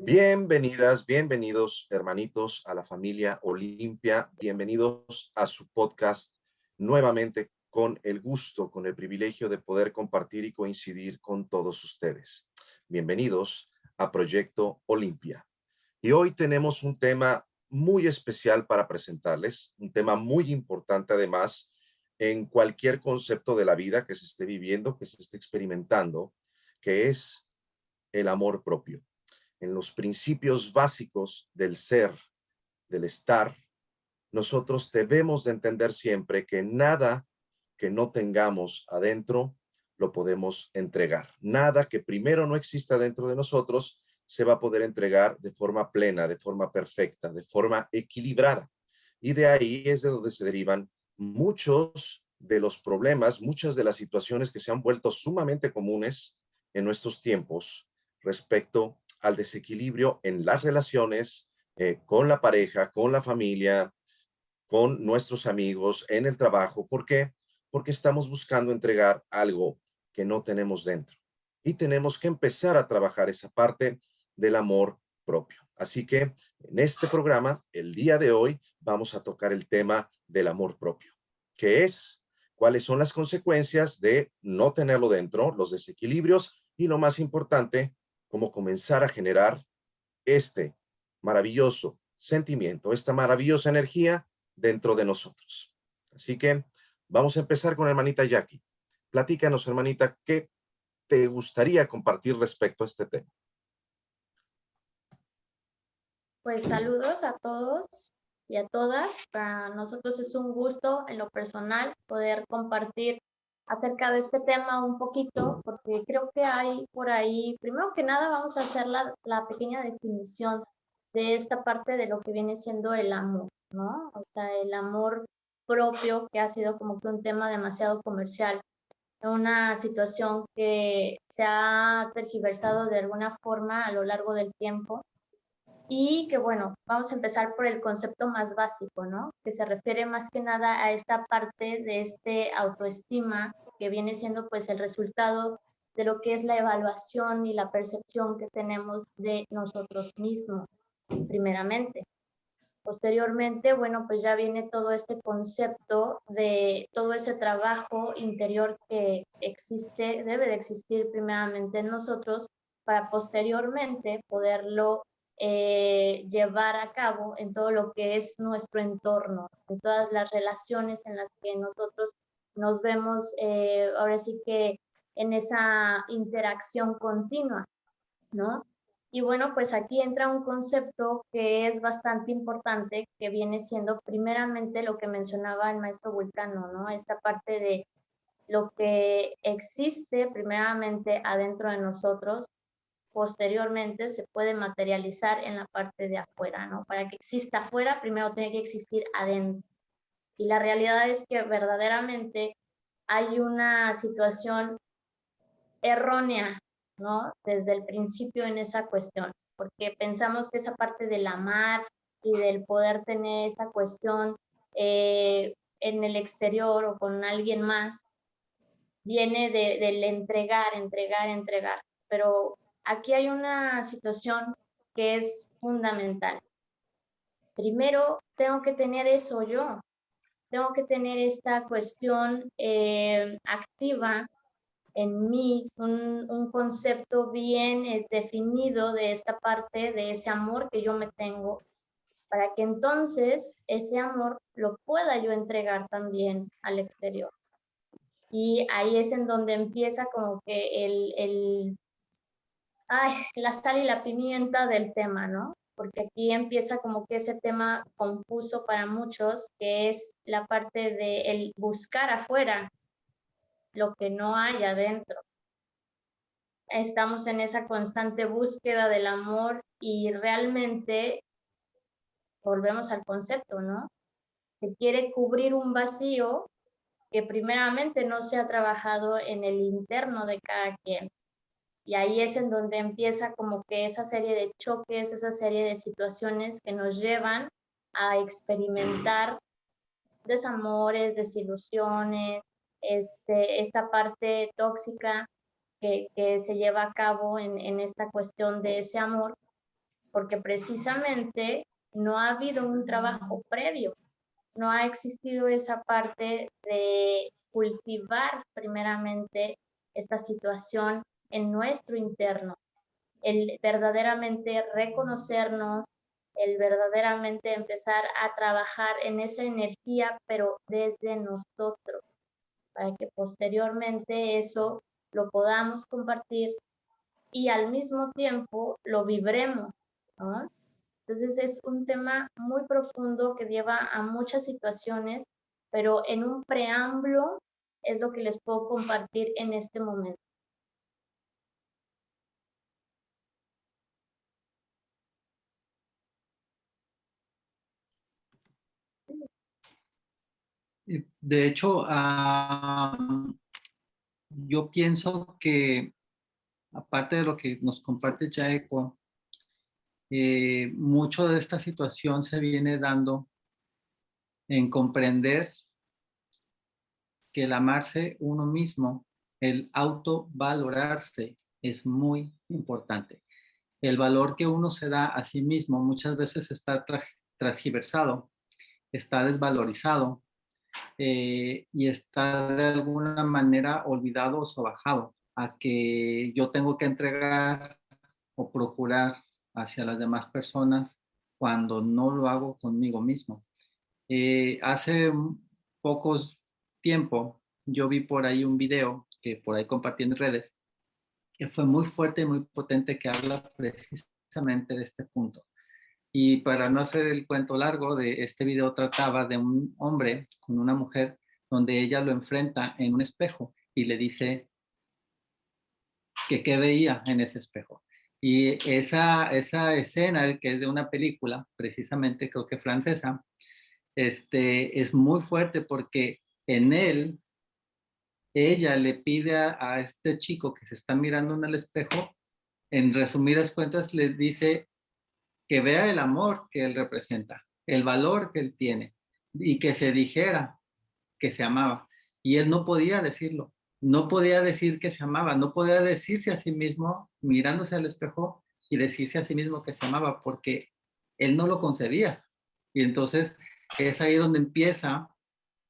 Bienvenidas, bienvenidos, hermanitos, a la familia Olimpia. Bienvenidos a su podcast nuevamente con el gusto, con el privilegio de poder compartir y coincidir con todos ustedes. Bienvenidos a Proyecto Olimpia. Y hoy tenemos un tema muy especial para presentarles, un tema muy importante además en cualquier concepto de la vida que se esté viviendo, que se esté experimentando, que es el amor propio. En los principios básicos del ser, del estar, nosotros debemos de entender siempre que nada que no tengamos adentro lo podemos entregar. Nada que primero no exista dentro de nosotros se va a poder entregar de forma plena, de forma perfecta, de forma equilibrada. Y de ahí es de donde se derivan muchos de los problemas, muchas de las situaciones que se han vuelto sumamente comunes en nuestros tiempos respecto al desequilibrio en las relaciones con la pareja, con la familia, con nuestros amigos, en el trabajo. ¿Por qué? Porque estamos buscando entregar algo que no tenemos dentro. Y tenemos que empezar a trabajar esa parte del amor propio. Así que en este programa, el día de hoy, vamos a tocar el tema del amor propio. ¿Qué es? ¿Cuáles son las consecuencias de no tenerlo dentro? Los desequilibrios y lo más importante, cómo comenzar a generar este maravilloso sentimiento, esta maravillosa energía dentro de nosotros. Así que vamos a empezar con hermanita Jackie. Platícanos, hermanita, ¿qué te gustaría compartir respecto a este tema? Pues saludos a todos y a todas. Para nosotros es un gusto en lo personal poder compartir acerca de este tema un poquito, porque creo que hay por ahí, primero que nada vamos a hacer la pequeña definición de esta parte de lo que viene siendo el amor, ¿no? O sea, el amor propio, que ha sido como que un tema demasiado comercial, una situación que se ha tergiversado de alguna forma a lo largo del tiempo. Y que bueno, vamos a empezar por el concepto más básico, ¿no? Que se refiere más que nada a esta parte de este autoestima que viene siendo pues el resultado de lo que es la evaluación y la percepción que tenemos de nosotros mismos, primeramente. Posteriormente, bueno, pues ya viene todo este concepto de todo ese trabajo interior que existe, debe de existir primeramente en nosotros para posteriormente poderlo llevar a cabo en todo lo que es nuestro entorno, en todas las relaciones en las que nosotros nos vemos, ahora sí que en esa interacción continua, ¿no? Y bueno, pues aquí entra un concepto que es bastante importante, que viene siendo primeramente lo que mencionaba el maestro Vulcano, ¿no? Esta parte de lo que existe primeramente adentro de nosotros, posteriormente se puede materializar en la parte de afuera, ¿no? Para que exista afuera, primero tiene que existir adentro. Y la realidad es que verdaderamente hay una situación errónea, ¿no? Desde el principio en esa cuestión, porque pensamos que esa parte del amar y del poder tener esta cuestión en el exterior o con alguien más viene del entregar, entregar, entregar. Pero aquí hay una situación que es fundamental. Primero, tengo que tener eso yo, tengo que tener esta cuestión activa en mí, un concepto bien definido de esta parte, de ese amor que yo me tengo, para que entonces ese amor lo pueda yo entregar también al exterior. Y ahí es en donde empieza como que la sal y la pimienta del tema, ¿no? Porque aquí empieza como que ese tema confuso para muchos, que es la parte de el buscar afuera lo que no hay adentro. Estamos en esa constante búsqueda del amor y realmente volvemos al concepto, ¿no? Se quiere cubrir un vacío que primeramente no se ha trabajado en el interno de cada quien. Y ahí es en donde empieza como que esa serie de choques, esa serie de situaciones que nos llevan a experimentar desamores, desilusiones, esta parte tóxica que se lleva a cabo en esta cuestión de ese amor. porque precisamente no ha habido un trabajo previo, no ha existido esa parte de cultivar primeramente esta situación en nuestro interno, el verdaderamente reconocernos, el verdaderamente empezar a trabajar en esa energía, pero desde nosotros, para que posteriormente eso lo podamos compartir y al mismo tiempo lo vibremos, ¿no? Entonces es un tema muy profundo que lleva a muchas situaciones, pero en un preámbulo es lo que les puedo compartir en este momento. De hecho, yo pienso que, aparte de lo que nos comparte Yaeko, mucho de esta situación se viene dando en comprender que el amarse uno mismo, el autovalorarse, es muy importante. El valor que uno se da a sí mismo muchas veces está transgiversado, está desvalorizado, y está de alguna manera olvidado o sobajado a que yo tengo que entregar o procurar hacia las demás personas cuando no lo hago conmigo mismo. Hace pocos tiempo yo vi por ahí un video que por ahí compartí en redes, que fue muy fuerte y muy potente, que habla precisamente de este punto. Y para no hacer el cuento largo, de este video trataba de un hombre con una mujer donde ella lo enfrenta en un espejo y le dice que qué veía en ese espejo. Y esa escena, que es de una película, precisamente creo que francesa, es muy fuerte porque en él, ella le pide a este chico que se está mirando en el espejo, en resumidas cuentas, le dice que vea el amor que él representa, el valor que él tiene, y que se dijera que se amaba. Y él no podía decirlo, no podía decir que se amaba, no podía decirse a sí mismo, mirándose al espejo y decirse a sí mismo que se amaba, porque él no lo concebía. Y entonces es ahí donde empieza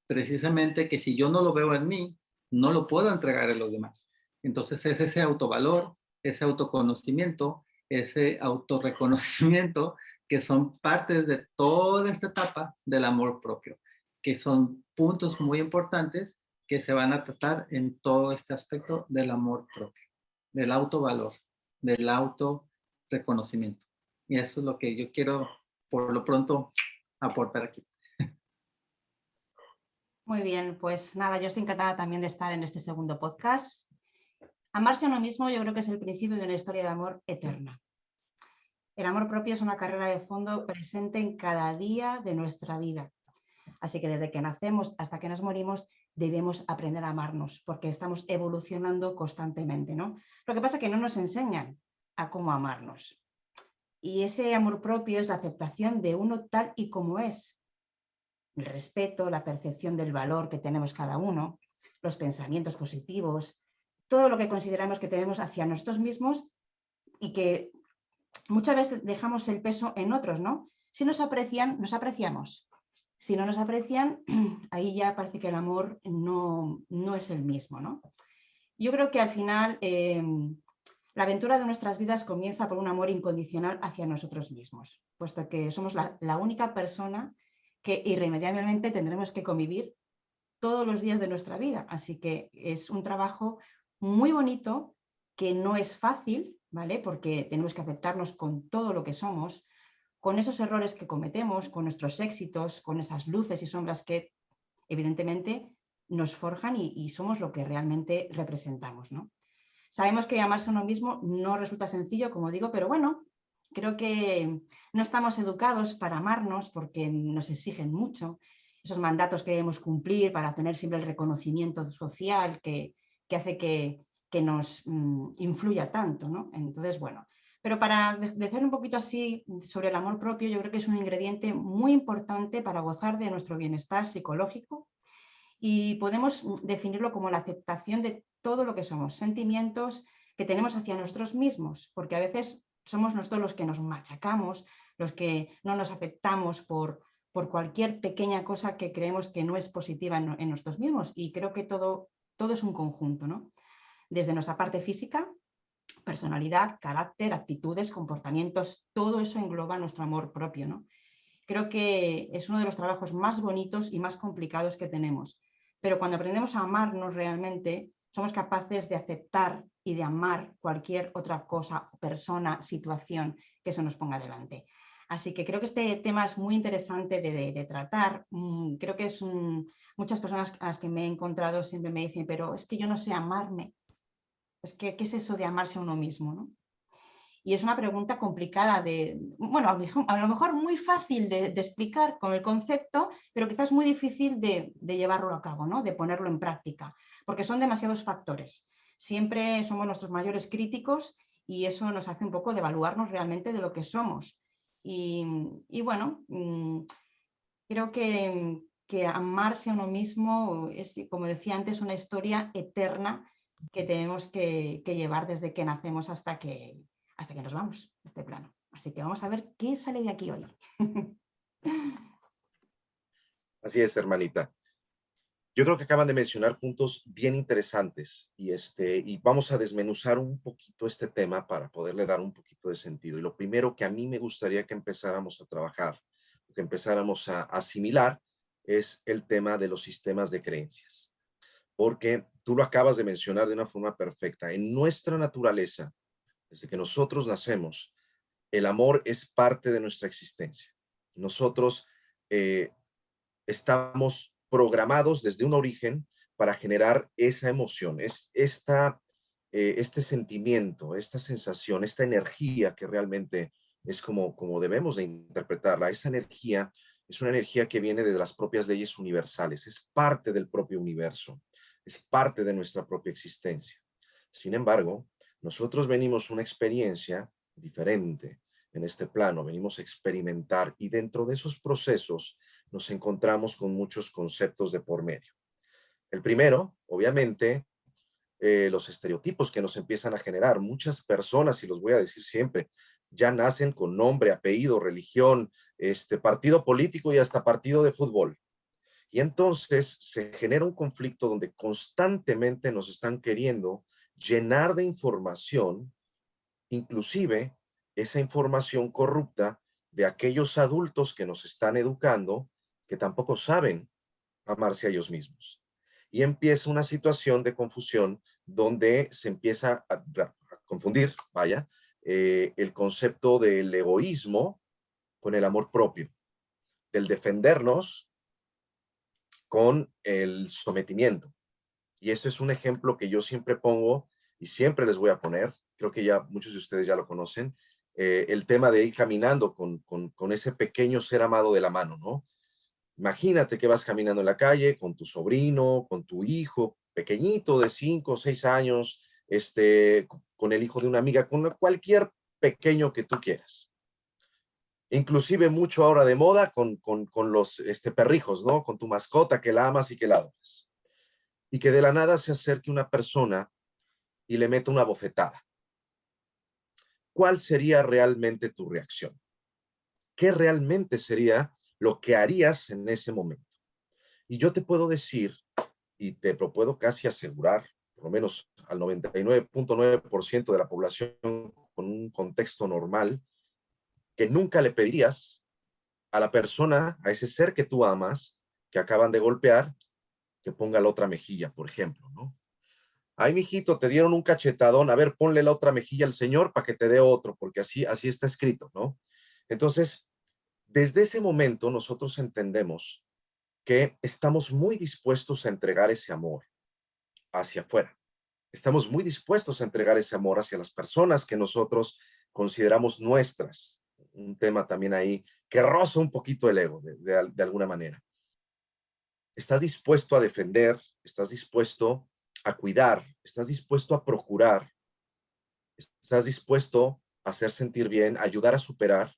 precisamente que si yo no lo veo en mí, no lo puedo entregar a los demás. Entonces es ese autovalor, ese autoconocimiento, ese autorreconocimiento, que son partes de toda esta etapa del amor propio, que son puntos muy importantes que se van a tratar en todo este aspecto del amor propio, del autovalor, del autorreconocimiento. Y eso es lo que yo quiero, por lo pronto, aportar aquí. Muy bien, pues nada, yo estoy encantada también de estar en este segundo podcast. Amarse a uno mismo yo creo que es el principio de una historia de amor eterna. El amor propio es una carrera de fondo presente en cada día de nuestra vida. Así que desde que nacemos hasta que nos morimos debemos aprender a amarnos porque estamos evolucionando constantemente, ¿no? Lo que pasa es que no nos enseñan a cómo amarnos. Y ese amor propio es la aceptación de uno tal y como es. El respeto, la percepción del valor que tenemos cada uno, los pensamientos positivos, todo lo que consideramos que tenemos hacia nosotros mismos y que muchas veces dejamos el peso en otros, ¿no? Si nos aprecian, nos apreciamos. Si no nos aprecian, ahí ya parece que el amor no es el mismo, ¿no? Yo creo que al final la aventura de nuestras vidas comienza por un amor incondicional hacia nosotros mismos, puesto que somos la única persona que irremediablemente tendremos que convivir todos los días de nuestra vida. Así que es un trabajo muy bonito, que no es fácil, ¿vale? Porque tenemos que aceptarnos con todo lo que somos, con esos errores que cometemos, con nuestros éxitos, con esas luces y sombras que evidentemente nos forjan y somos lo que realmente representamos, ¿no? Sabemos que amarse a uno mismo no resulta sencillo, como digo, pero bueno, creo que no estamos educados para amarnos porque nos exigen mucho esos mandatos que debemos cumplir para tener siempre el reconocimiento social que hace que nos influya tanto, ¿no? Entonces, bueno, pero para decir un poquito así sobre el amor propio, yo creo que es un ingrediente muy importante para gozar de nuestro bienestar psicológico y podemos definirlo como la aceptación de todo lo que somos, sentimientos que tenemos hacia nosotros mismos, porque a veces somos nosotros los que nos machacamos, los que no nos aceptamos por cualquier pequeña cosa que creemos que no es positiva en nosotros mismos. Y creo que todo es un conjunto, ¿no? Desde nuestra parte física, personalidad, carácter, actitudes, comportamientos, todo eso engloba nuestro amor propio, ¿no? Creo que es uno de los trabajos más bonitos y más complicados que tenemos. Pero cuando aprendemos a amarnos realmente, somos capaces de aceptar y de amar cualquier otra cosa, persona, situación que se nos ponga delante. Así que creo que este tema es muy interesante de tratar. Creo que muchas personas a las que me he encontrado siempre me dicen, pero es que yo no sé amarme. Es que, ¿qué es eso de amarse a uno mismo, ¿no? Y es una pregunta complicada bueno, a lo mejor muy fácil de explicar con el concepto, pero quizás muy difícil de llevarlo a cabo, ¿no? De ponerlo en práctica, porque son demasiados factores. Siempre somos nuestros mayores críticos y eso nos hace un poco devaluarnos realmente de lo que somos. Y bueno, creo que amarse a uno mismo es, como decía antes, una historia eterna que tenemos que llevar desde que nacemos hasta que nos vamos de este plano. Así que vamos a ver qué sale de aquí hoy. Así es, hermanita. Yo creo que acaban de mencionar puntos bien interesantes y vamos a desmenuzar un poquito este tema para poderle dar un poquito de sentido. Y lo primero que a mí me gustaría que empezáramos a trabajar, que empezáramos a asimilar, es el tema de los sistemas de creencias. Porque tú lo acabas de mencionar de una forma perfecta. En nuestra naturaleza, desde que nosotros nacemos, el amor es parte de nuestra existencia. Nosotros estamos programados desde un origen para generar esa emoción, este sentimiento, esta sensación, esta energía que realmente es como debemos de interpretarla. Esa energía es una energía que viene de las propias leyes universales, es parte del propio universo, es parte de nuestra propia existencia. Sin embargo, nosotros venimos una experiencia diferente en este plano, venimos a experimentar y dentro de esos procesos nos encontramos con muchos conceptos de por medio. El primero, obviamente, los estereotipos que nos empiezan a generar. Muchas personas, y los voy a decir siempre, ya nacen con nombre, apellido, religión, partido político y hasta partido de fútbol. Y entonces se genera un conflicto donde constantemente nos están queriendo llenar de información, inclusive esa información corrupta de aquellos adultos que nos están educando, que tampoco saben amarse a ellos mismos. Y empieza una situación de confusión donde se empieza a confundir, vaya, el concepto del egoísmo con el amor propio, del defendernos con el sometimiento. Y eso es un ejemplo que yo siempre pongo y siempre les voy a poner, creo que ya muchos de ustedes ya lo conocen, el tema de ir caminando con ese pequeño ser amado de la mano, ¿no? Imagínate que vas caminando en la calle con tu sobrino, con tu hijo pequeñito de 5 o 6 años, con el hijo de una amiga, con cualquier pequeño que tú quieras. Inclusive mucho ahora de moda con los perrijos, ¿no? Con tu mascota que la amas y que la adoras. Y que de la nada se acerque una persona y le mete una bofetada. ¿Cuál sería realmente tu reacción? ¿Qué realmente sería lo que harías en ese momento? Y yo te puedo decir, y te lo puedo casi asegurar, por lo menos al 99.9% de la población con un contexto normal, que nunca le pedirías a la persona, a ese ser que tú amas, que acaban de golpear, que ponga la otra mejilla, por ejemplo, ¿no? Ay, mijito, te dieron un cachetadón, a ver, ponle la otra mejilla al señor para que te dé otro, porque así está escrito, ¿no? Entonces, desde ese momento nosotros entendemos que estamos muy dispuestos a entregar ese amor hacia afuera. Estamos muy dispuestos a entregar ese amor hacia las personas que nosotros consideramos nuestras. Un tema también ahí que roza un poquito el ego, de alguna manera. Estás dispuesto a defender, estás dispuesto a cuidar, estás dispuesto a procurar, estás dispuesto a hacer sentir bien, a ayudar a superar.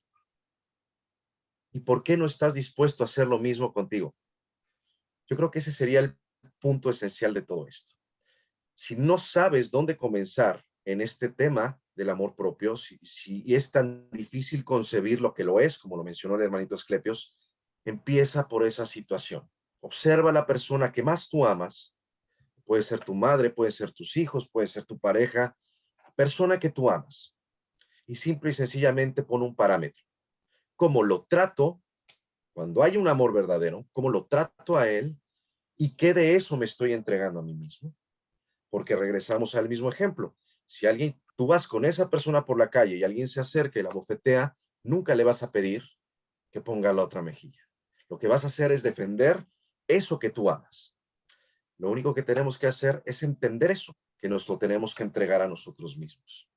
¿Y por qué no estás dispuesto a hacer lo mismo contigo? Yo creo que ese sería el punto esencial de todo esto. Si no sabes dónde comenzar en este tema, del amor propio, y es tan difícil concebir lo que lo es, como lo mencionó el hermanito Asclepios, empieza por esa situación. Observa a la persona que más tú amas, puede ser tu madre, puede ser tus hijos, puede ser tu pareja, persona que tú amas, y simple y sencillamente pon un parámetro. ¿Cómo lo trato cuando hay un amor verdadero? ¿Cómo lo trato a él? ¿Y qué de eso me estoy entregando a mí mismo? Porque regresamos al mismo ejemplo. Si tú vas con esa persona por la calle y alguien se acerca y la bofetea, nunca le vas a pedir que ponga la otra mejilla. Lo que vas a hacer es defender eso que tú amas. Lo único que tenemos que hacer es entender eso, que nos lo tenemos que entregar a nosotros mismos.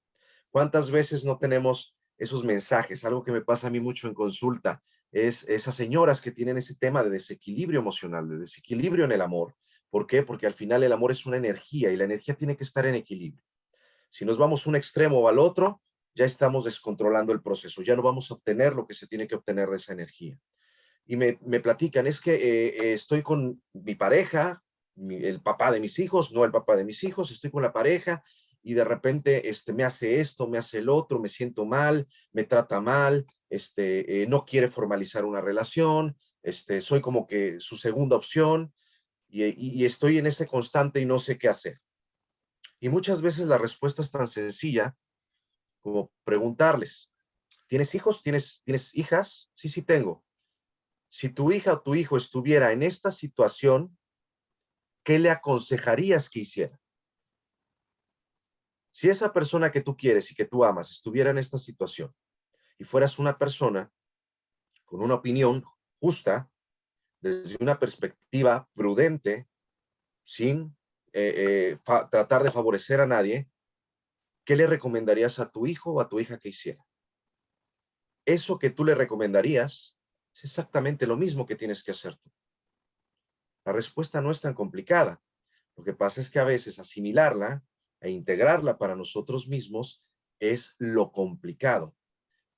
¿Cuántas veces no tenemos esos mensajes? Algo que me pasa a mí mucho en consulta es esas señoras que tienen ese tema de desequilibrio emocional, de desequilibrio en el amor. ¿Por qué? Porque al final el amor es una energía y la energía tiene que estar en equilibrio. Si nos vamos un extremo o al otro, ya estamos descontrolando el proceso, ya no vamos a obtener lo que se tiene que obtener de esa energía. Y me platican, es que estoy con mi pareja, el papá de mis hijos, no el papá de mis hijos, estoy con la pareja y de repente me hace esto, me hace el otro, me siento mal, me trata mal, no quiere formalizar una relación, soy como que su segunda opción y estoy en ese constante y no sé qué hacer. Y muchas veces la respuesta es tan sencilla como preguntarles, ¿tienes hijos? ¿Tienes hijas? Sí, sí tengo. Si tu hija o tu hijo estuviera en esta situación, ¿qué le aconsejarías que hiciera? Si esa persona que tú quieres y que tú amas estuviera en esta situación y fueras una persona con una opinión justa, desde una perspectiva prudente, sin tratar de favorecer a nadie, ¿qué le recomendarías a tu hijo o a tu hija que hiciera? Eso que tú le recomendarías es exactamente lo mismo que tienes que hacer tú. La respuesta no es tan complicada. Lo que pasa es que a veces asimilarla e integrarla para nosotros mismos es lo complicado.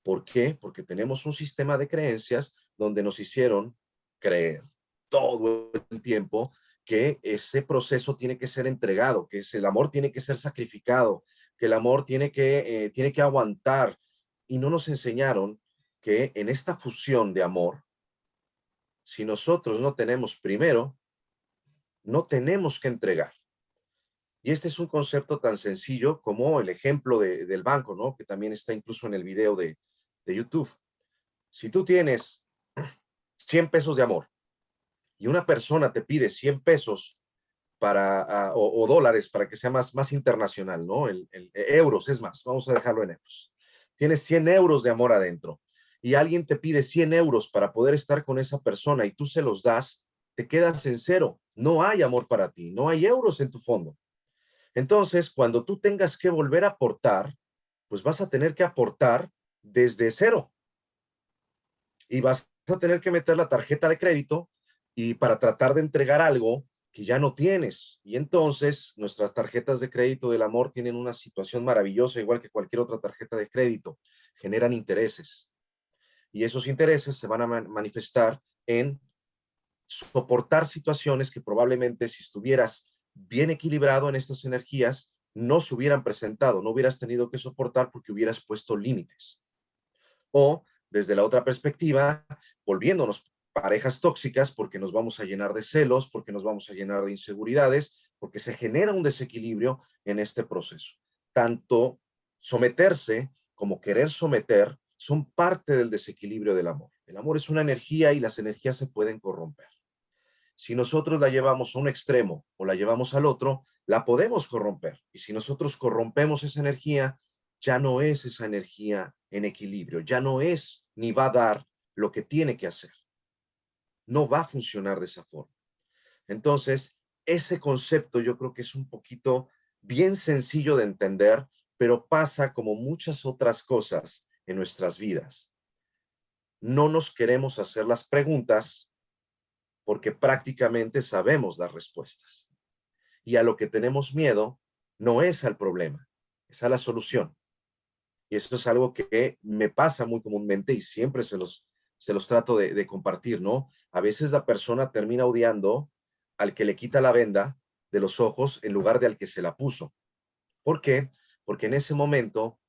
¿Por qué? Porque tenemos un sistema de creencias donde nos hicieron creer todo el tiempo que ese proceso tiene que ser entregado, que el amor tiene que ser sacrificado, que el amor tiene que aguantar. Y no nos enseñaron que en esta fusión de amor, si nosotros no tenemos primero, no tenemos que entregar. Y este es un concepto tan sencillo como el ejemplo del banco, ¿no? Que también está incluso en el video de YouTube. Si tú tienes 100 pesos de amor y una persona te pide 100 pesos o dólares para que sea más internacional, ¿no? Euros, es más, vamos a dejarlo en euros. Tienes 100 euros de amor adentro y alguien te pide 100 euros para poder estar con esa persona y tú se los das, te quedas en cero. No hay amor para ti, no hay euros en tu fondo. Entonces, cuando tú tengas que volver a aportar, pues vas a tener que aportar desde cero y vas a tener que meter la tarjeta de crédito y para tratar de entregar algo que ya no tienes. Y entonces nuestras tarjetas de crédito del amor tienen una situación maravillosa, igual que cualquier otra tarjeta de crédito. Generan intereses. Y esos intereses se van a manifestar en soportar situaciones que probablemente si estuvieras bien equilibrado en estas energías, no se hubieran presentado, no hubieras tenido que soportar porque hubieras puesto límites. O desde la otra perspectiva, volviéndonos parejas tóxicas porque nos vamos a llenar de celos, porque nos vamos a llenar de inseguridades, porque se genera un desequilibrio en este proceso. Tanto someterse como querer someter son parte del desequilibrio del amor. El amor es una energía y las energías se pueden corromper. Si nosotros la llevamos a un extremo o la llevamos al otro, la podemos corromper. Y si nosotros corrompemos esa energía, ya no es esa energía en equilibrio, ya no es ni va a dar lo que tiene que hacer. No va a funcionar de esa forma. Entonces, ese concepto yo creo que es un poquito bien sencillo de entender, pero pasa como muchas otras cosas en nuestras vidas. No nos queremos hacer las preguntas porque prácticamente sabemos las respuestas. Y a lo que tenemos miedo no es al problema, es a la solución. Y eso es algo que me pasa muy comúnmente y siempre se los trato de compartir, ¿no? A veces la persona termina odiando al que le quita la venda de los ojos en lugar de al que se la puso. ¿Por qué? Porque en ese momento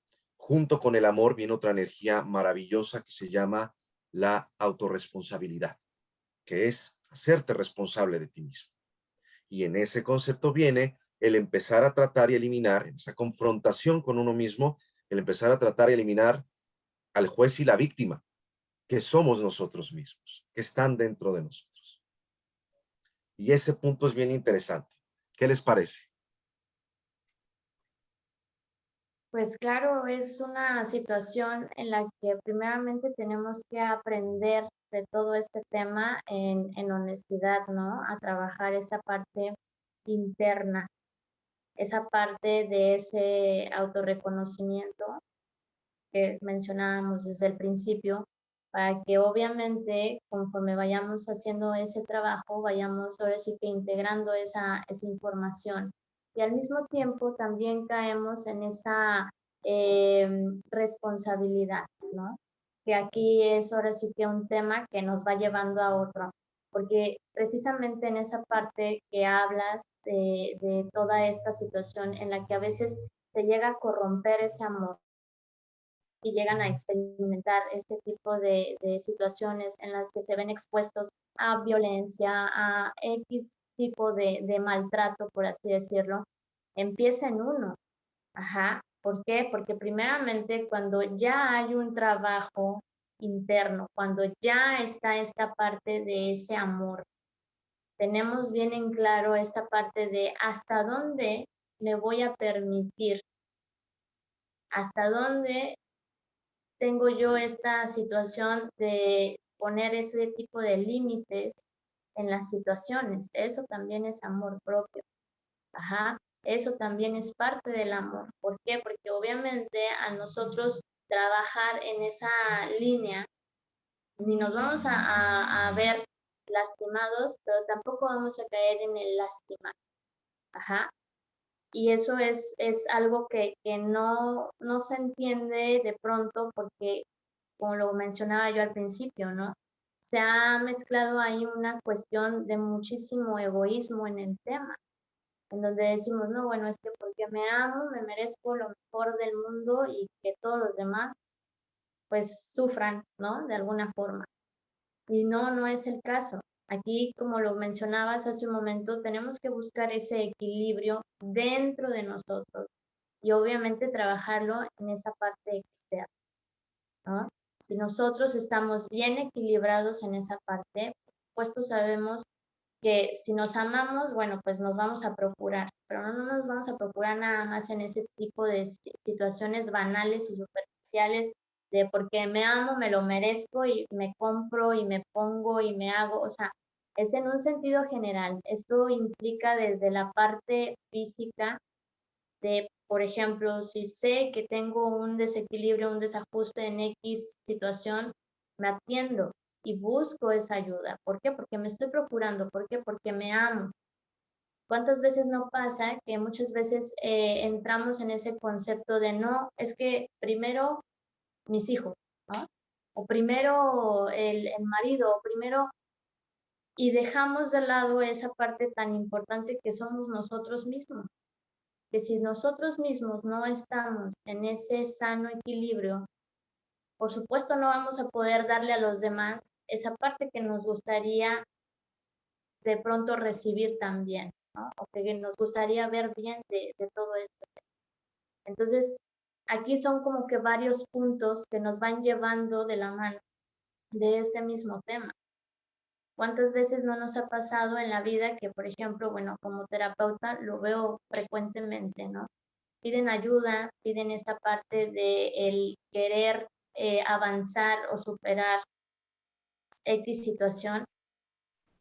junto con el amor viene otra energía maravillosa que se llama la autorresponsabilidad, que es hacerte responsable de ti mismo. Y en ese concepto viene el empezar a tratar y eliminar, en esa confrontación con uno mismo, el empezar a tratar y eliminar al juez y la víctima, que somos nosotros mismos, que están dentro de nosotros. Y ese punto es bien interesante. ¿Qué les parece? Pues claro, es una situación en la que primeramente tenemos que aprender de todo este tema en honestidad, ¿no? A trabajar esa parte interna, esa parte de ese autorreconocimiento que mencionábamos desde el principio, para que obviamente conforme vayamos haciendo ese trabajo, vayamos ahora sí que integrando esa información. Y al mismo tiempo también caemos en esa responsabilidad, ¿no? Que aquí es ahora sí que un tema que nos va llevando a otro, porque precisamente en esa parte que hablas de toda esta situación en la que a veces se llega a corromper ese amor, y llegan a experimentar este tipo de situaciones en las que se ven expuestos a violencia, a X tipo de maltrato, por así decirlo, empieza en uno. Ajá. ¿Por qué? Porque primeramente cuando ya hay un trabajo interno, cuando ya está esta parte de ese amor, tenemos bien en claro esta parte de hasta dónde me voy a permitir, hasta dónde tengo yo esta situación de poner ese tipo de límites en las situaciones. Eso también es amor propio. Ajá. Eso también es parte del amor. ¿Por qué? Porque obviamente a nosotros trabajar en esa línea, ni nos vamos a ver lastimados, pero tampoco vamos a caer en el lastimar. Ajá. Y eso es algo que no se entiende de pronto porque, como lo mencionaba yo al principio, ¿no? Se ha mezclado ahí una cuestión de muchísimo egoísmo en el tema, en donde decimos, no, bueno, es que porque me amo, me merezco lo mejor del mundo y que todos los demás pues sufran, ¿no? De alguna forma. Y no es el caso. Aquí, como lo mencionabas hace un momento, tenemos que buscar ese equilibrio dentro de nosotros y obviamente trabajarlo en esa parte externa, ¿no? Si nosotros estamos bien equilibrados en esa parte, pues sabemos que si nos amamos, bueno, pues nos vamos a procurar, pero no nos vamos a procurar nada más en ese tipo de situaciones banales y superficiales de porque me amo, me lo merezco y me compro y me pongo y me hago, o sea, es en un sentido general. Esto implica desde la parte física de, por ejemplo, si sé que tengo un desequilibrio, un desajuste en X situación, me atiendo y busco esa ayuda. ¿Por qué? Porque me estoy procurando. ¿Por qué? Porque me amo. ¿Cuántas veces no pasa que muchas veces entramos en ese concepto de no, es que primero mis hijos, ¿no? O primero el marido, o primero, y dejamos de lado esa parte tan importante que somos nosotros mismos, que si nosotros mismos no estamos en ese sano equilibrio, por supuesto no vamos a poder darle a los demás esa parte que nos gustaría de pronto recibir también, ¿no? O que nos gustaría ver bien de todo esto. Entonces, aquí son como que varios puntos que nos van llevando de la mano de este mismo tema. ¿Cuántas veces no nos ha pasado en la vida que, por ejemplo, bueno, como terapeuta lo veo frecuentemente, ¿no? Piden ayuda, piden esta parte de el querer avanzar o superar X situación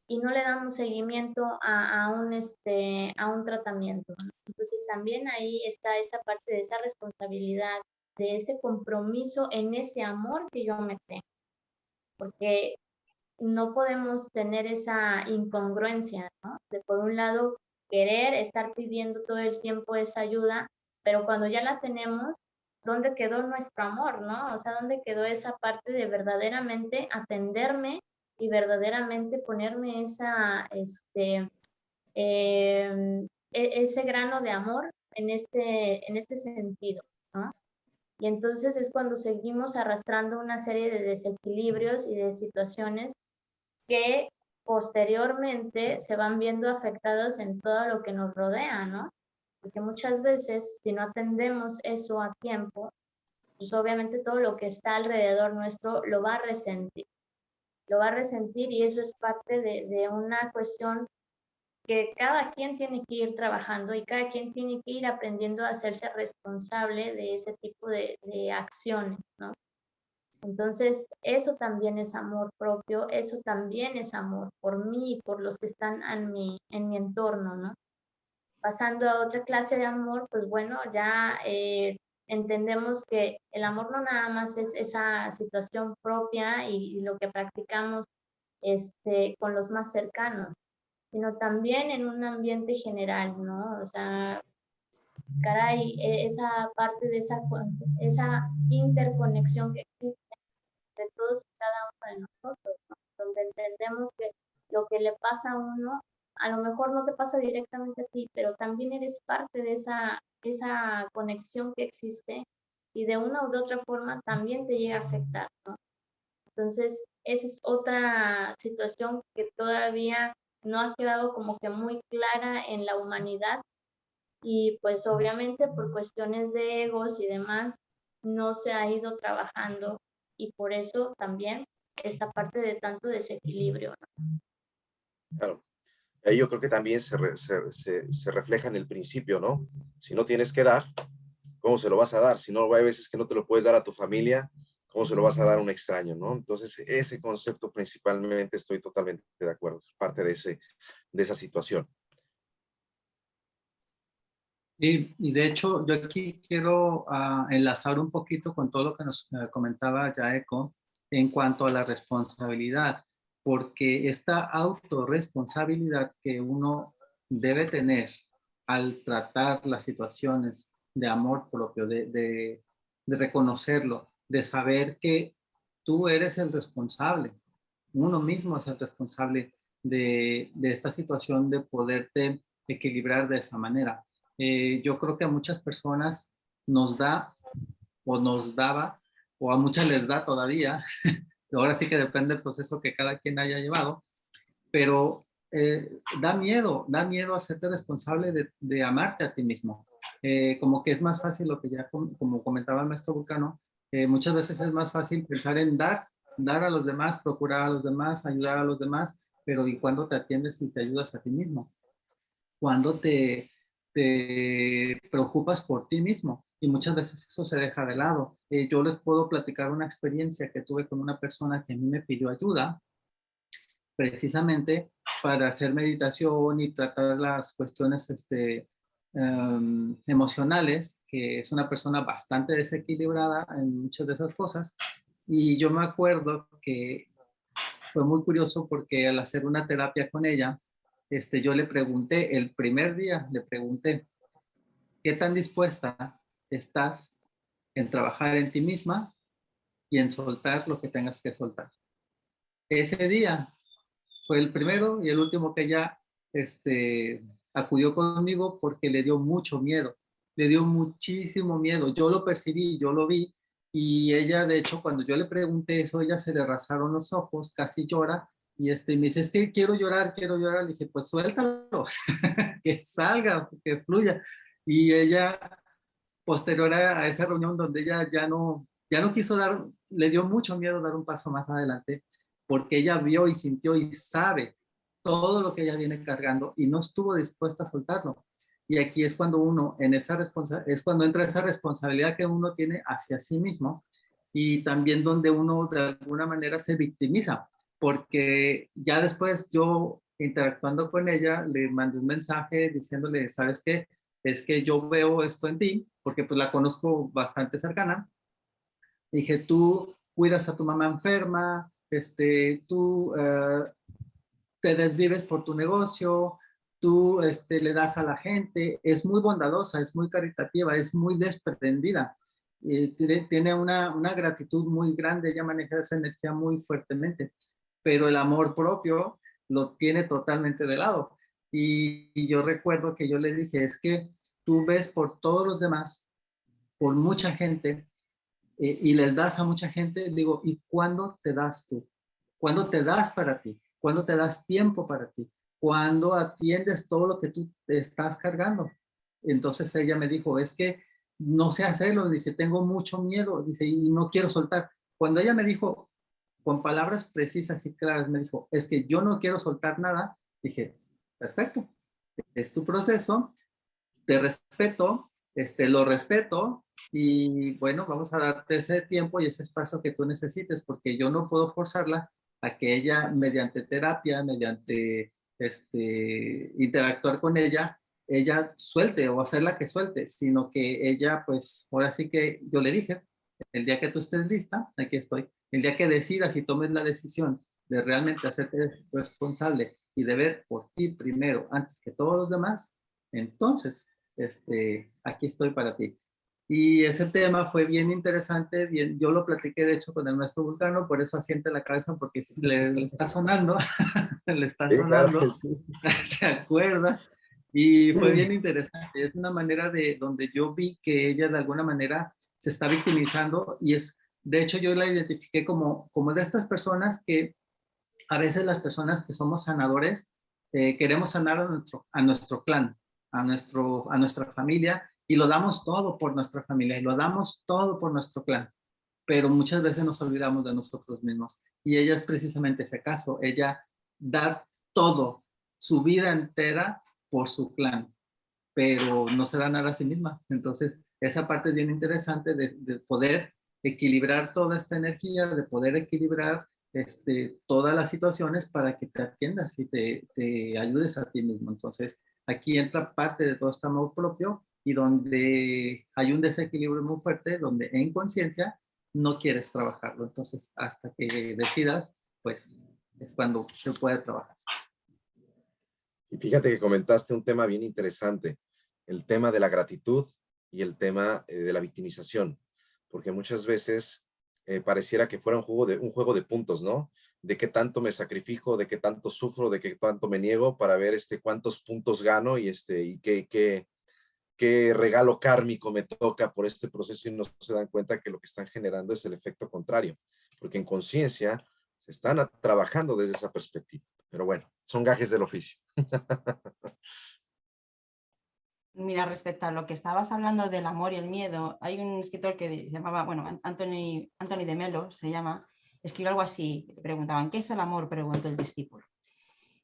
y no le damos seguimiento a un tratamiento, ¿no? Entonces también ahí está esa parte de esa responsabilidad, de ese compromiso en ese amor que yo me tengo, porque no podemos tener esa incongruencia, ¿no? De por un lado querer estar pidiendo todo el tiempo esa ayuda, pero cuando ya la tenemos, ¿dónde quedó nuestro amor, no? O sea, ¿dónde quedó esa parte de verdaderamente atenderme y verdaderamente ponerme ese grano de amor en este sentido, ¿no? Y entonces es cuando seguimos arrastrando una serie de desequilibrios y de situaciones que posteriormente se van viendo afectados en todo lo que nos rodea, ¿no? Porque muchas veces, si no atendemos eso a tiempo, pues obviamente todo lo que está alrededor nuestro lo va a resentir. Lo va a resentir y eso es parte de una cuestión que cada quien tiene que ir trabajando y cada quien tiene que ir aprendiendo a hacerse responsable de ese tipo de acciones, ¿no? Entonces, eso también es amor propio, eso también es amor por mí y por los que están en mi entorno, ¿no? Pasando a otra clase de amor, pues bueno, ya entendemos que el amor no nada más es esa situación propia y lo que practicamos con los más cercanos, sino también en un ambiente general, ¿no? O sea, caray, esa parte de esa interconexión que existe entre todos y cada uno de nosotros, ¿no? Donde entendemos que lo que le pasa a uno, a lo mejor no te pasa directamente a ti, pero también eres parte de esa conexión que existe y de una u de otra forma también te llega a afectar, ¿no? Entonces, esa es otra situación que todavía no ha quedado como que muy clara en la humanidad y pues obviamente por cuestiones de egos y demás no se ha ido trabajando y por eso también esta parte de tanto desequilibrio, ¿no? Claro. Ahí yo creo que también se refleja en el principio, ¿no? Si no tienes que dar, ¿cómo se lo vas a dar? Si no, hay veces que no te lo puedes dar a tu familia, ¿cómo se lo vas a dar a un extraño, no? Entonces, ese concepto principalmente estoy totalmente de acuerdo, es parte de esa situación. Y de hecho, yo aquí quiero enlazar un poquito con todo lo que nos comentaba Yaeko en cuanto a la responsabilidad, porque esta autorresponsabilidad que uno debe tener al tratar las situaciones de amor propio, de reconocerlo, de saber que tú eres el responsable, uno mismo es el responsable de esta situación de poderte equilibrar de esa manera. Yo creo que a muchas personas nos da o nos daba, o a muchas les da todavía, ahora sí que depende del proceso que cada quien haya llevado, pero da miedo hacerte responsable de amarte a ti mismo. Como que es más fácil lo que ya, como comentaba el maestro Vulcano, muchas veces es más fácil pensar en dar a los demás, procurar a los demás, ayudar a los demás, pero ¿y cuándo te atiendes y te ayudas a ti mismo? Cuando te preocupas por ti mismo y muchas veces eso se deja de lado. Yo les puedo platicar una experiencia que tuve con una persona que a mí me pidió ayuda precisamente para hacer meditación y tratar las cuestiones emocionales, que es una persona bastante desequilibrada en muchas de esas cosas. Y yo me acuerdo que fue muy curioso porque al hacer una terapia con ella, yo le pregunté, el primer día le pregunté, ¿qué tan dispuesta estás en trabajar en ti misma y en soltar lo que tengas que soltar? Ese día fue el primero y el último que ella acudió conmigo porque le dio mucho miedo, le dio muchísimo miedo. Yo lo percibí, yo lo vi y ella, de hecho, cuando yo le pregunté eso, ella se le rasaron los ojos, casi llora y me dice, es que quiero llorar, quiero llorar. Le dije, pues suéltalo, que salga, que fluya. Y ella, posterior a esa reunión donde ella ya no quiso dar, le dio mucho miedo dar un paso más adelante, porque ella vio y sintió y sabe todo lo que ella viene cargando y no estuvo dispuesta a soltarlo. Y aquí es cuando uno, es cuando entra esa responsabilidad que uno tiene hacia sí mismo y también donde uno de alguna manera se victimiza, porque ya después yo interactuando con ella le mandé un mensaje diciéndole, ¿sabes qué? Es que yo veo esto en ti, porque pues la conozco bastante cercana. Dije, tú cuidas a tu mamá enferma, tú te desvives por tu negocio, tú le das a la gente, es muy bondadosa, es muy caritativa, es muy desprendida, tiene una gratitud muy grande, ella maneja esa energía muy fuertemente, pero el amor propio lo tiene totalmente de lado. Y yo recuerdo que yo le dije, es que tú ves por todos los demás, por mucha gente, y les das a mucha gente, digo, ¿y cuándo te das tú? ¿Cuándo te das para ti? ¿Cuándo te das tiempo para ti? ¿Cuándo atiendes todo lo que tú te estás cargando? Entonces ella me dijo, es que no sé hacerlo, dice, tengo mucho miedo, dice, y no quiero soltar. Cuando ella me dijo, con palabras precisas y claras, me dijo, es que yo no quiero soltar nada, dije, perfecto, es tu proceso, te respeto, lo respeto, y bueno, vamos a darte ese tiempo y ese espacio que tú necesites, porque yo no puedo forzarla a que ella, mediante terapia, mediante interactuar con ella suelte o hacerla que suelte, sino que ella, pues, ahora sí que yo le dije, el día que tú estés lista, aquí estoy, el día que decidas y tomes la decisión de realmente hacerte responsable y de ver por ti primero, antes que todos los demás, entonces, aquí estoy para ti. Y ese tema fue bien interesante, bien, yo lo platiqué de hecho con el maestro Vulcano, por eso asiente la cabeza, porque le está sonando, le está Sí, claro sonando, que sí. se acuerda, y fue bien interesante, es una manera de donde yo vi que ella de alguna manera se está victimizando, y es, de hecho yo la identifiqué como de estas personas que a veces las personas que somos sanadores queremos sanar a nuestro clan, a nuestra familia, y lo damos todo por nuestra familia, y lo damos todo por nuestro clan, pero muchas veces nos olvidamos de nosotros mismos. Y ella es precisamente ese caso, ella da todo, su vida entera por su clan, pero no se da nada a sí misma. Entonces, esa parte es bien interesante de poder equilibrar toda esta energía, de poder equilibrar todas las situaciones para que te atiendas y te ayudes a ti mismo. Entonces, aquí entra parte de todo este amor propio y donde hay un desequilibrio muy fuerte, donde en conciencia no quieres trabajarlo. Entonces, hasta que decidas, pues es cuando se puede trabajar. Y fíjate que comentaste un tema bien interesante, el tema de la gratitud y el tema de la victimización, porque muchas veces pareciera que fuera un juego de puntos, ¿no? De qué tanto me sacrifico, de qué tanto sufro, de qué tanto me niego para ver cuántos puntos gano y qué regalo kármico me toca por este proceso, y no se dan cuenta que lo que están generando es el efecto contrario, porque en conciencia se están trabajando desde esa perspectiva. Pero bueno, son gajes del oficio. Mira, respecto a lo que estabas hablando del amor y el miedo, hay un escritor que se llamaba, bueno, Anthony de Melo se llama, escribió algo así, le preguntaban, ¿qué es el amor?, preguntó el discípulo.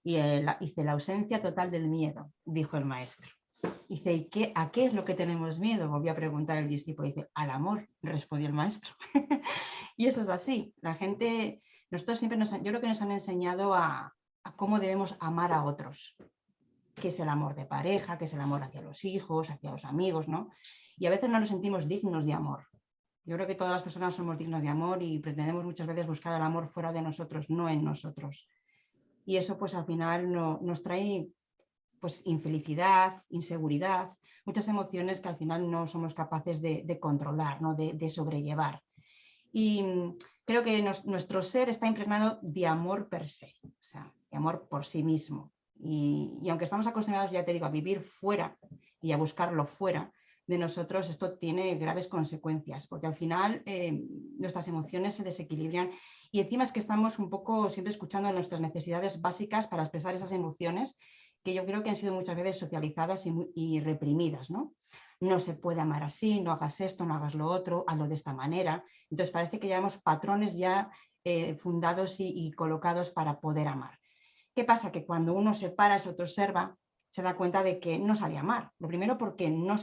Y dice, la ausencia total del miedo, dijo el maestro. Dice, ¿y a qué es lo que tenemos miedo?, volvió a preguntar el discípulo. Dice, al amor, respondió el maestro. Y eso es así. La gente, nosotros siempre yo creo que nos han enseñado a cómo debemos amar a otros, qué es el amor de pareja, qué es el amor hacia los hijos, hacia los amigos, ¿no? Y a veces no nos sentimos dignos de amor. Yo creo que todas las personas somos dignas de amor y pretendemos muchas veces buscar el amor fuera de nosotros, no en nosotros. Y eso pues al final nos trae pues infelicidad, inseguridad, muchas emociones que al final no somos capaces de controlar, ¿no? de sobrellevar. Y creo que nuestro ser está impregnado de amor per se, o sea, de amor por sí mismo. Y aunque estamos acostumbrados, ya te digo, a vivir fuera y a buscarlo fuera de nosotros, esto tiene graves consecuencias, porque al final nuestras emociones se desequilibran y encima es que estamos un poco siempre escuchando nuestras necesidades básicas para expresar esas emociones que yo creo que han sido muchas veces socializadas y reprimidas, ¿no? No se puede amar así, no hagas esto, no hagas lo otro, hazlo de esta manera. Entonces parece que llevamos patrones ya fundados y colocados para poder amar. ¿Qué pasa? Que cuando uno se para, se autoobserva, se da cuenta de que no sabe amar. Lo primero porque no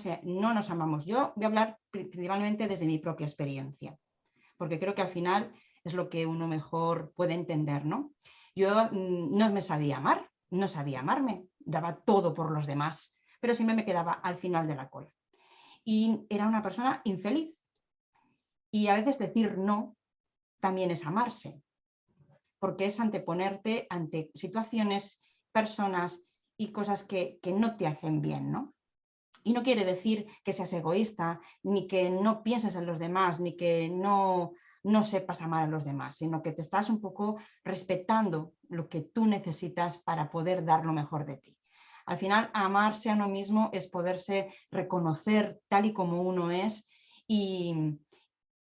nos amamos. Yo voy a hablar principalmente desde mi propia experiencia, porque creo que al final es lo que uno mejor puede entender, ¿no? Yo no me sabía amar, no sabía amarme, daba todo por los demás, pero siempre me quedaba al final de la cola. Y era una persona infeliz. Y a veces decir no también es amarse, porque es anteponerte ante situaciones, personas y cosas que no te hacen bien, ¿no? Y no quiere decir que seas egoísta, ni que no pienses en los demás, ni que no sepas amar a los demás, sino que te estás un poco respetando lo que tú necesitas para poder dar lo mejor de ti. Al final, amarse a uno mismo es poderse reconocer tal y como uno es y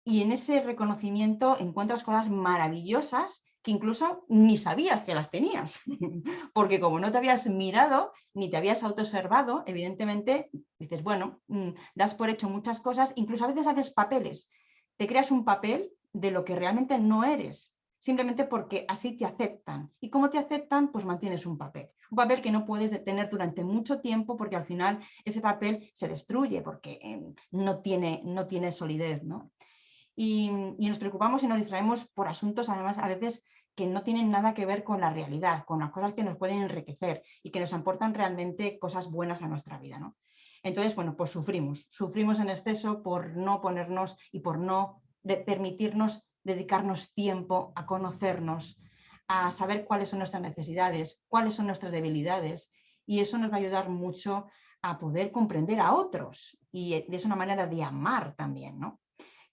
y en ese reconocimiento encuentras cosas maravillosas que incluso ni sabías que las tenías, porque como no te habías mirado ni te habías autoobservado, evidentemente dices, bueno, das por hecho muchas cosas, incluso a veces haces papeles, te creas un papel de lo que realmente no eres, simplemente porque así te aceptan. ¿Y cómo te aceptan? Pues mantienes un papel que no puedes detener durante mucho tiempo porque al final ese papel se destruye porque no tiene solidez, ¿no? Y nos preocupamos y nos distraemos por asuntos, además, a veces que no tienen nada que ver con la realidad, con las cosas que nos pueden enriquecer y que nos aportan realmente cosas buenas a nuestra vida, ¿no? Entonces, bueno, pues sufrimos en exceso por no ponernos y por no permitirnos dedicarnos tiempo a conocernos, a saber cuáles son nuestras necesidades, cuáles son nuestras debilidades, y eso nos va a ayudar mucho a poder comprender a otros y es una manera de amar también, ¿no?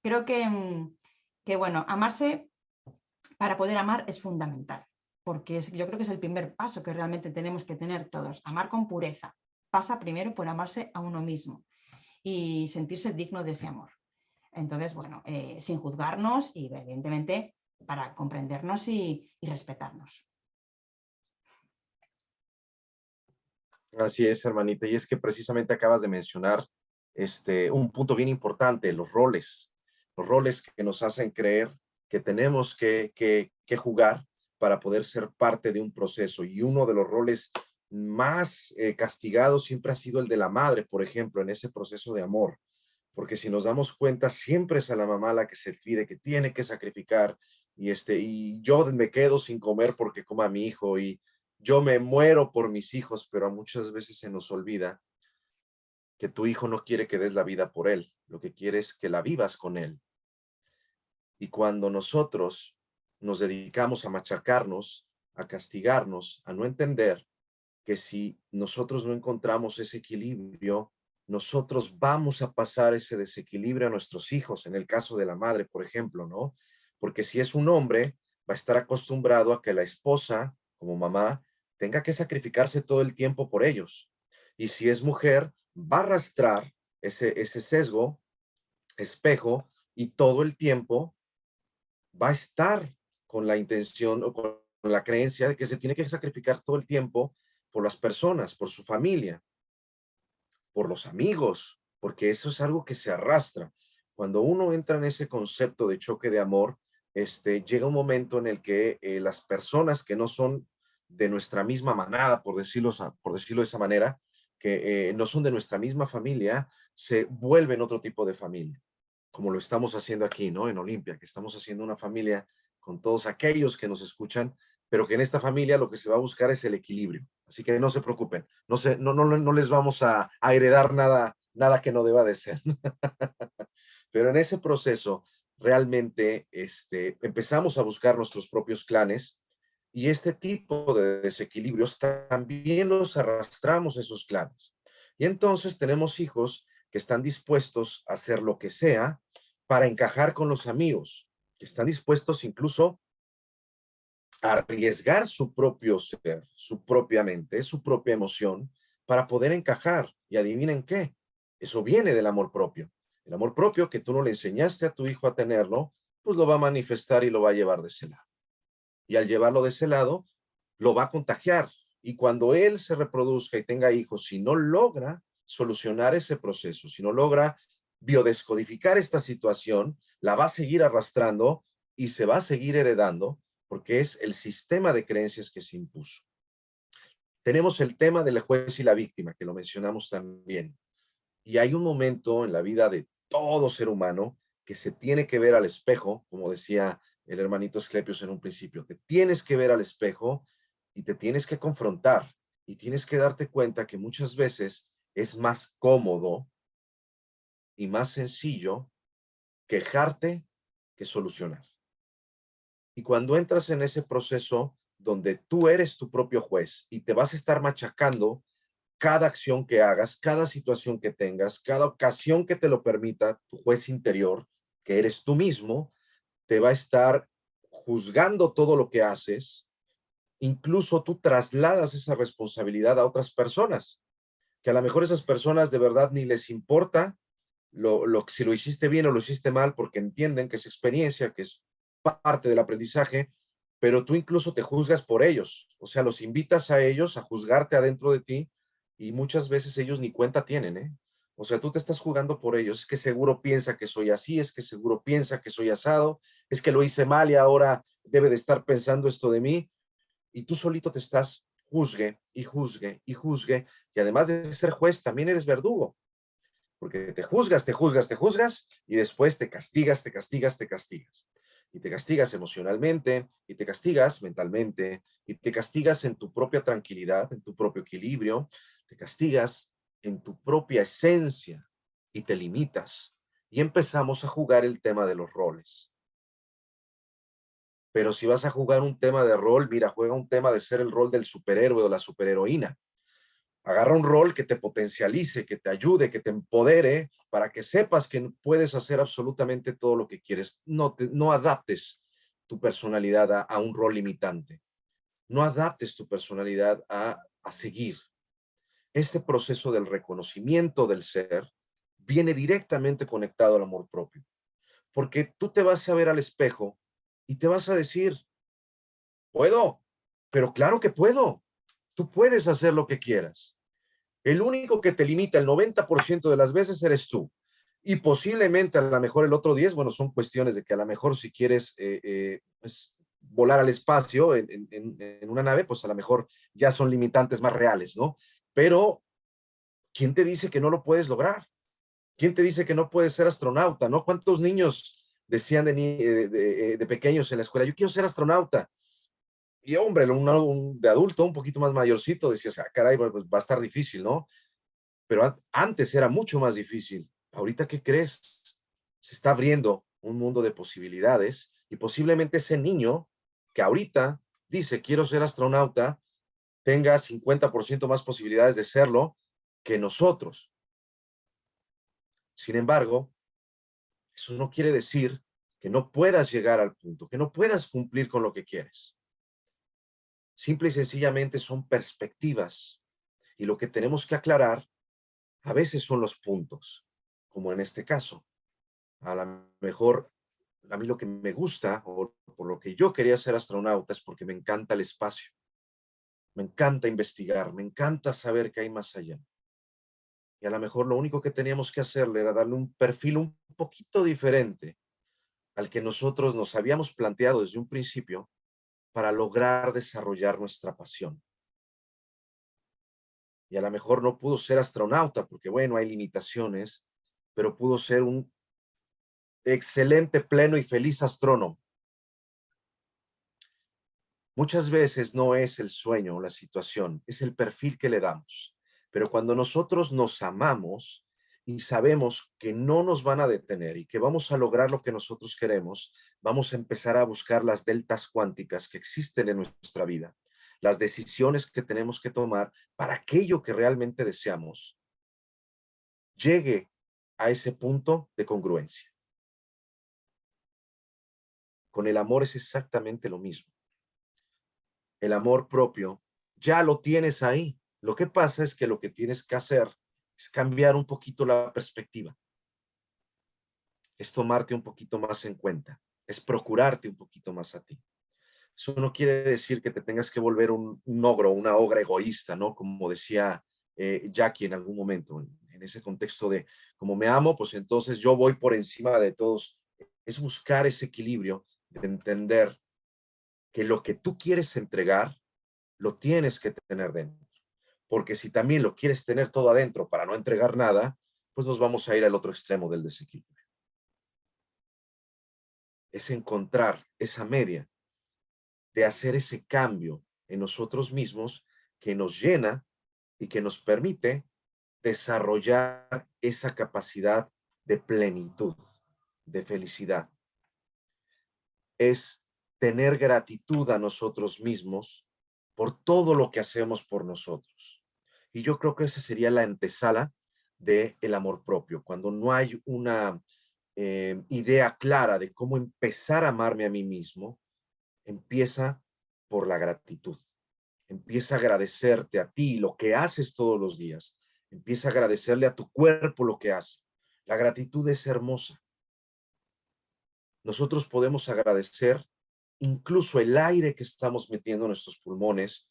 Creo que bueno, amarse para poder amar es fundamental, porque yo creo que es el primer paso que realmente tenemos que tener todos. Amar con pureza pasa primero por amarse a uno mismo y sentirse digno de ese amor. Entonces, bueno, sin juzgarnos y evidentemente para comprendernos y respetarnos. Así es, hermanita. Y es que precisamente acabas de mencionar un punto bien importante, los roles que nos hacen creer que tenemos que jugar para poder ser parte de un proceso. Y uno de los roles más castigados siempre ha sido el de la madre, por ejemplo, en ese proceso de amor. Porque si nos damos cuenta, siempre es a la mamá la que se pide, que tiene que sacrificar. Y yo me quedo sin comer porque coma mi hijo y yo me muero por mis hijos, pero muchas veces se nos olvida que tu hijo no quiere que des la vida por él, lo que quiere es que la vivas con él. Y cuando nosotros nos dedicamos a machacarnos, a castigarnos, a no entender que si nosotros no encontramos ese equilibrio, nosotros vamos a pasar ese desequilibrio a nuestros hijos, en el caso de la madre, por ejemplo, ¿no? Porque si es un hombre, va a estar acostumbrado a que la esposa, como mamá, tenga que sacrificarse todo el tiempo por ellos. Y si es mujer, va a arrastrar ese sesgo, espejo, y todo el tiempo va a estar con la intención o con la creencia de que se tiene que sacrificar todo el tiempo por las personas, por su familia, por los amigos, porque eso es algo que se arrastra. Cuando uno entra en ese concepto de choque de amor, llega un momento en el que las personas que no son de nuestra misma manada, por decirlo de esa manera, que no son de nuestra misma familia, se vuelven otro tipo de familia, como lo estamos haciendo aquí, ¿no? En Olimpia, que estamos haciendo una familia con todos aquellos que nos escuchan, pero que en esta familia lo que se va a buscar es el equilibrio. Así que no se preocupen, no les vamos a heredar nada que no deba de ser. Pero en ese proceso realmente empezamos a buscar nuestros propios clanes y este tipo de desequilibrios también los arrastramos esos clanes. Y entonces tenemos hijos que están dispuestos a hacer lo que sea para encajar con los amigos, que están dispuestos incluso a arriesgar su propio ser, su propia mente, su propia emoción, para poder encajar. Y adivinen qué, eso viene del amor propio. El amor propio que tú no le enseñaste a tu hijo a tenerlo, pues lo va a manifestar y lo va a llevar de ese lado. Y al llevarlo de ese lado, lo va a contagiar. Y cuando él se reproduzca y tenga hijos, si no logra solucionar ese proceso, si no logra biodescodificar esta situación, la va a seguir arrastrando y se va a seguir heredando porque es el sistema de creencias que se impuso. Tenemos el tema del juez y la víctima, que lo mencionamos también. Y hay un momento en la vida de todo ser humano que se tiene que ver al espejo, como decía el hermanito Asclepios en un principio, te tienes que ver al espejo y te tienes que confrontar y tienes que darte cuenta que muchas veces es más cómodo y más sencillo quejarte que solucionar. Y cuando entras en ese proceso donde tú eres tu propio juez y te vas a estar machacando cada acción que hagas, cada situación que tengas, cada ocasión que te lo permita, tu juez interior, que eres tú mismo, te va a estar juzgando todo lo que haces. Incluso tú trasladas esa responsabilidad a otras personas, que a lo mejor esas personas de verdad ni les importa si lo hiciste bien o lo hiciste mal, porque entienden que es experiencia, que es parte del aprendizaje, pero tú incluso te juzgas por ellos. O sea, los invitas a ellos a juzgarte adentro de ti y muchas veces ellos ni cuenta tienen, ¿eh? O sea, tú te estás jugando por ellos. Es que seguro piensa que soy así, es que seguro piensa que soy asado, es que lo hice mal y ahora debe de estar pensando esto de mí. Y tú solito te estás juzgue y juzgue y juzgue. Y además de ser juez, también eres verdugo. Porque te juzgas, te juzgas, te juzgas y después te castigas, te castigas, te castigas. Y te castigas emocionalmente, y te castigas mentalmente, y te castigas en tu propia tranquilidad, en tu propio equilibrio, te castigas en tu propia esencia y te limitas. Y empezamos a jugar el tema de los roles. Pero si vas a jugar un tema de rol, mira, juega un tema de ser el rol del superhéroe o la superheroína. Agarra un rol que te potencialice, que te ayude, que te empodere, para que sepas que puedes hacer absolutamente todo lo que quieres. No adaptes tu personalidad a un rol limitante. No adaptes tu personalidad a seguir. Este proceso del reconocimiento del ser viene directamente conectado al amor propio. Porque tú te vas a ver al espejo y te vas a decir, puedo, pero claro que puedo. Tú puedes hacer lo que quieras. El único que te limita el 90% de las veces eres tú. Y posiblemente a lo mejor el otro 10, bueno, son cuestiones de que a lo mejor si quieres pues, volar al espacio en una nave, pues a lo mejor ya son limitantes más reales, ¿no? Pero, ¿quién te dice que no lo puedes lograr? ¿Quién te dice que no puedes ser astronauta, no? ¿Cuántos niños decían de pequeños en la escuela, yo quiero ser astronauta? Y hombre, de adulto, un poquito más mayorcito, decías, ah, caray, pues va a estar difícil, ¿no? Pero antes era mucho más difícil. ¿Ahorita qué crees? Se está abriendo un mundo de posibilidades y posiblemente ese niño que ahorita dice quiero ser astronauta tenga 50% más posibilidades de serlo que nosotros. Sin embargo, eso no quiere decir que no puedas llegar al punto, que no puedas cumplir con lo que quieres. Simple y sencillamente son perspectivas y lo que tenemos que aclarar a veces son los puntos, como en este caso. A lo mejor a mí lo que me gusta o por lo que yo quería ser astronauta es porque me encanta el espacio, me encanta investigar, me encanta saber qué hay más allá. Y a lo mejor lo único que teníamos que hacerle era darle un perfil un poquito diferente al que nosotros nos habíamos planteado desde un principio para lograr desarrollar nuestra pasión. Y a lo mejor no pudo ser astronauta porque, bueno, hay limitaciones, pero pudo ser un excelente, pleno y feliz astrónomo. Muchas veces no es el sueño o la situación, es el perfil que le damos. Pero cuando nosotros nos amamos y sabemos que no nos van a detener y que vamos a lograr lo que nosotros queremos, vamos a empezar a buscar las deltas cuánticas que existen en nuestra vida, las decisiones que tenemos que tomar para aquello que realmente deseamos llegue a ese punto de congruencia. Con el amor es exactamente lo mismo. El amor propio ya lo tienes ahí. Lo que pasa es que lo que tienes que hacer es cambiar un poquito la perspectiva, es tomarte un poquito más en cuenta, es procurarte un poquito más a ti. Eso no quiere decir que te tengas que volver un ogro, una ogra egoísta, ¿no? Como decía Jackie en algún momento, en ese contexto de como me amo, pues entonces yo voy por encima de todos. Es buscar ese equilibrio de entender que lo que tú quieres entregar, lo tienes que tener dentro. Porque si también lo quieres tener todo adentro para no entregar nada, pues nos vamos a ir al otro extremo del desequilibrio. Es encontrar esa media de hacer ese cambio en nosotros mismos que nos llena y que nos permite desarrollar esa capacidad de plenitud, de felicidad. Es tener gratitud a nosotros mismos por todo lo que hacemos por nosotros. Y yo creo que esa sería la antesala del amor propio, cuando no hay una idea clara de cómo empezar a amarme a mí mismo, empieza por la gratitud. Empieza a agradecerte a ti lo que haces todos los días. Empieza a agradecerle a tu cuerpo lo que hace. La gratitud es hermosa. Nosotros podemos agradecer incluso el aire que estamos metiendo en nuestros pulmones,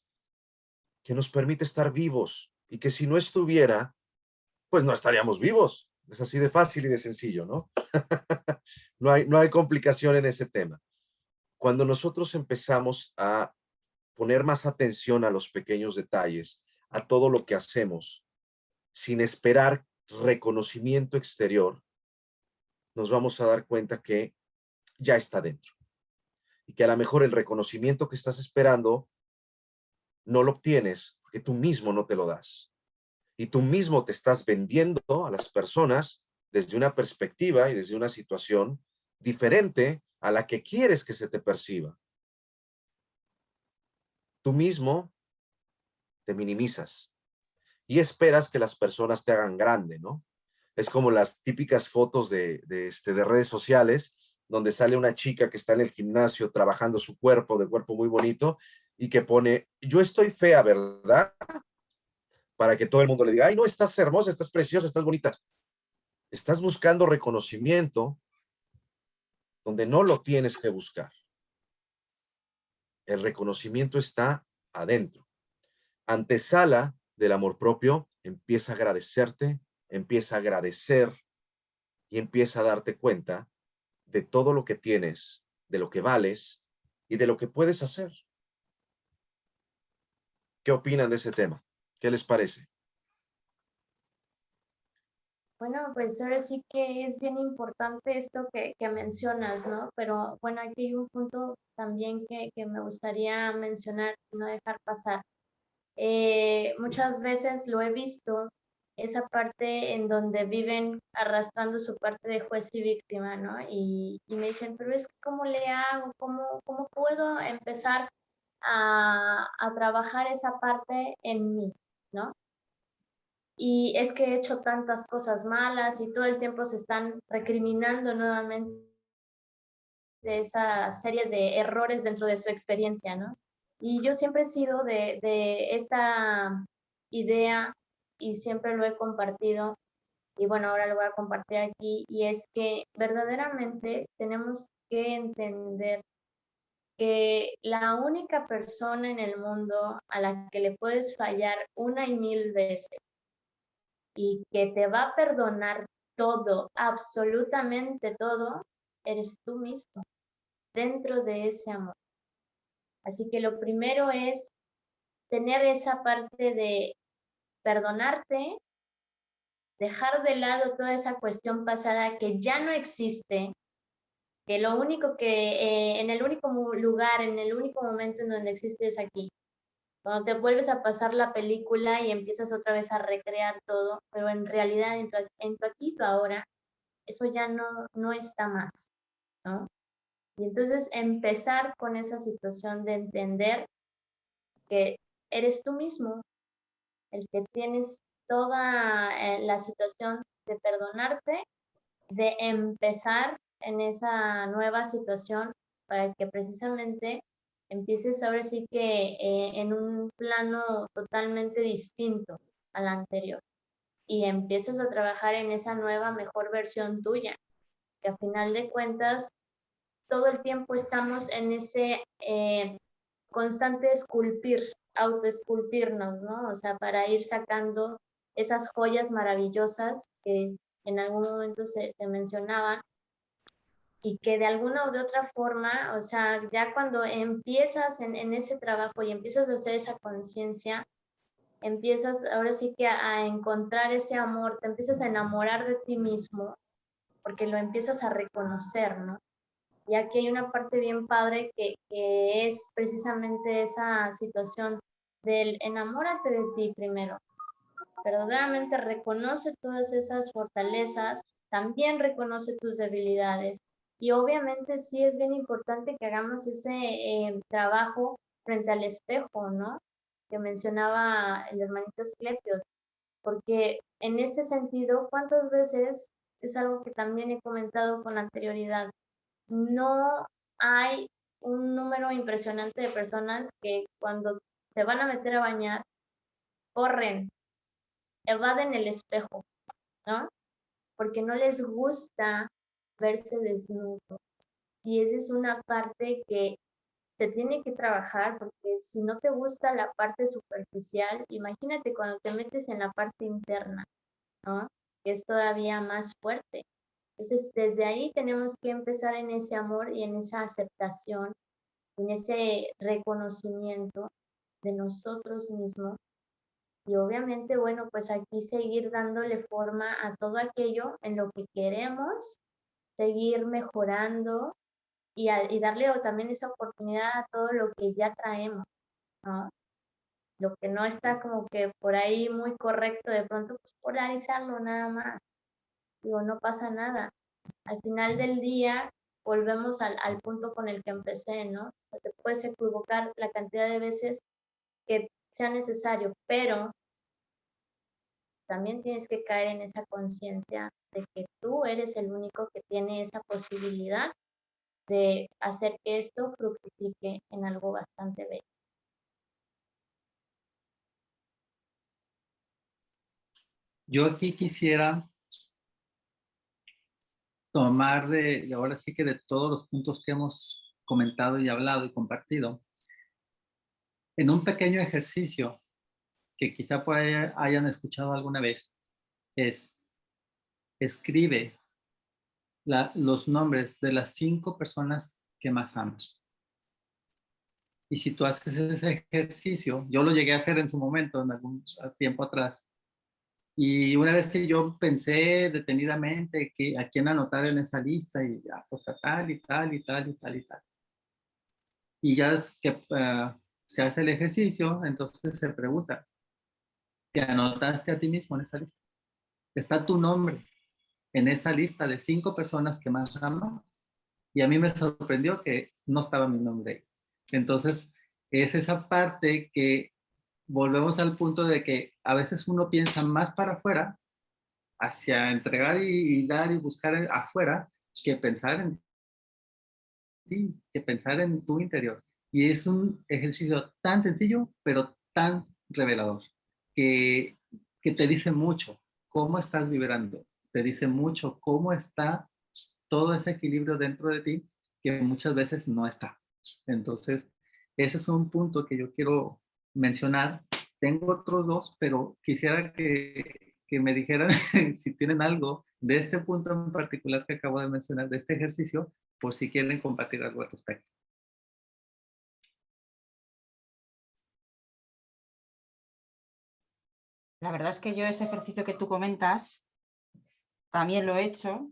que nos permite estar vivos y que si no estuviera, pues no estaríamos vivos. Es así de fácil y de sencillo, ¿no? No hay complicación en ese tema. Cuando nosotros empezamos a poner más atención a los pequeños detalles, a todo lo que hacemos, sin esperar reconocimiento exterior, nos vamos a dar cuenta que ya está dentro. Y que a lo mejor el reconocimiento que estás esperando no lo obtienes porque tú mismo no te lo das. Y tú mismo te estás vendiendo a las personas desde una perspectiva y desde una situación diferente a la que quieres que se te perciba. Tú mismo te minimizas y esperas que las personas te hagan grande, ¿no? Es como las típicas fotos de redes sociales, donde sale una chica que está en el gimnasio trabajando su cuerpo, de cuerpo muy bonito, y que pone, yo estoy fea, ¿verdad? Para que todo el mundo le diga, ay, no, estás hermosa, estás preciosa, estás bonita. Estás buscando reconocimiento donde no lo tienes que buscar. El reconocimiento está adentro. Antesala del amor propio, empieza a agradecerte, empieza a agradecer y empieza a darte cuenta de todo lo que tienes, de lo que vales y de lo que puedes hacer. ¿Qué opinan de ese tema? ¿Qué les parece? Bueno, pues ahora sí que es bien importante esto que mencionas, ¿no? Pero bueno, aquí hay un punto también que me gustaría mencionar y no dejar pasar. Muchas veces lo he visto, esa parte en donde viven arrastrando su parte de juez y víctima, ¿no? Y me dicen, pero es que ¿cómo le hago? ¿Cómo puedo empezar a trabajar esa parte en mí, ¿no? Y es que he hecho tantas cosas malas y todo el tiempo se están recriminando nuevamente de esa serie de errores dentro de su experiencia, ¿no? Y yo siempre he sido de esta idea y siempre lo he compartido y bueno, ahora lo voy a compartir aquí y es que verdaderamente tenemos que entender que la única persona en el mundo a la que le puedes fallar una y mil veces y que te va a perdonar todo, absolutamente todo, eres tú mismo dentro de ese amor. Así que lo primero es tener esa parte de perdonarte, dejar de lado toda esa cuestión pasada que ya no existe, que lo único que, en el único lugar, en el único momento en donde existe es aquí. Cuando te vuelves a pasar la película y empiezas otra vez a recrear todo, pero en realidad en tu aquí, tu ahora, eso ya no está más, ¿no? Y entonces empezar con esa situación de entender que eres tú mismo el que tienes toda la situación de perdonarte, de empezar en esa nueva situación para que precisamente empieces ahora sí que en un plano totalmente distinto al anterior y empieces a trabajar en esa nueva mejor versión tuya, que a final de cuentas todo el tiempo estamos en ese constante esculpir, autoesculpirnos, ¿no? O sea, para ir sacando esas joyas maravillosas que en algún momento se mencionaban y que de alguna u de otra forma, o sea, ya cuando empiezas en ese trabajo y empiezas a hacer esa conciencia, empiezas ahora sí que a encontrar ese amor, te empiezas a enamorar de ti mismo, porque lo empiezas a reconocer, ¿no? Y aquí hay una parte bien padre que es precisamente esa situación del enamórate de ti primero. Verdaderamente reconoce todas esas fortalezas, también reconoce tus debilidades. Y obviamente sí es bien importante que hagamos ese trabajo frente al espejo, ¿no? Que mencionaba el hermanito Esclepios, porque en este sentido, ¿cuántas veces es algo que también he comentado con anterioridad? No hay un número impresionante de personas que cuando se van a meter a bañar, corren, evaden el espejo, ¿no? porque no les gusta verse desnudos. Y esa es una parte que se tiene que trabajar, porque si no te gusta la parte superficial, imagínate cuando te metes en la parte interna, ¿no? Que es todavía más fuerte. Entonces, desde ahí tenemos que empezar en ese amor y en esa aceptación, en ese reconocimiento de nosotros mismos. Y obviamente, bueno, pues aquí seguir dándole forma a todo aquello en lo que queremos, seguir mejorando y darle también esa oportunidad a todo lo que ya traemos, ¿no? Lo que no está como que por ahí muy correcto, de pronto pues polarizarlo nada más. Digo, no pasa nada. Al final del día volvemos al punto con el que empecé, ¿no? Te puedes equivocar la cantidad de veces que sea necesario, pero también tienes que caer en esa conciencia de que tú eres el único que tiene esa posibilidad de hacer que esto fructifique en algo bastante bello. Yo aquí quisiera tomar ahora sí que de todos los puntos que hemos comentado y hablado y compartido, en un pequeño ejercicio que quizá hayan escuchado alguna vez, es escribe los nombres de las 5 personas que más amas. Y si tú haces ese ejercicio, yo lo llegué a hacer en su momento, en algún tiempo atrás, y una vez que yo pensé detenidamente que a quién anotar en esa lista, y ya, pues a tal y tal y tal y tal y tal. Y ya que se hace el ejercicio, entonces se pregunta, ¿te anotaste a ti mismo en esa lista? ¿Está tu nombre en esa lista de 5 personas que más amas? Y a mí me sorprendió que no estaba mi nombre. Entonces, es esa parte que volvemos al punto de que a veces uno piensa más para afuera, hacia entregar y dar y buscar afuera, que pensar en ti, que pensar en tu interior. Y es un ejercicio tan sencillo, pero tan revelador, que, que te dice mucho cómo estás vibrando, te dice mucho cómo está todo ese equilibrio dentro de ti que muchas veces no está. Entonces, ese es un punto que yo quiero mencionar. Tengo otros 2, pero quisiera que me dijeran si tienen algo de este punto en particular que acabo de mencionar, de este ejercicio, por si quieren compartir algo al respecto. La verdad es que yo ese ejercicio que tú comentas también lo he hecho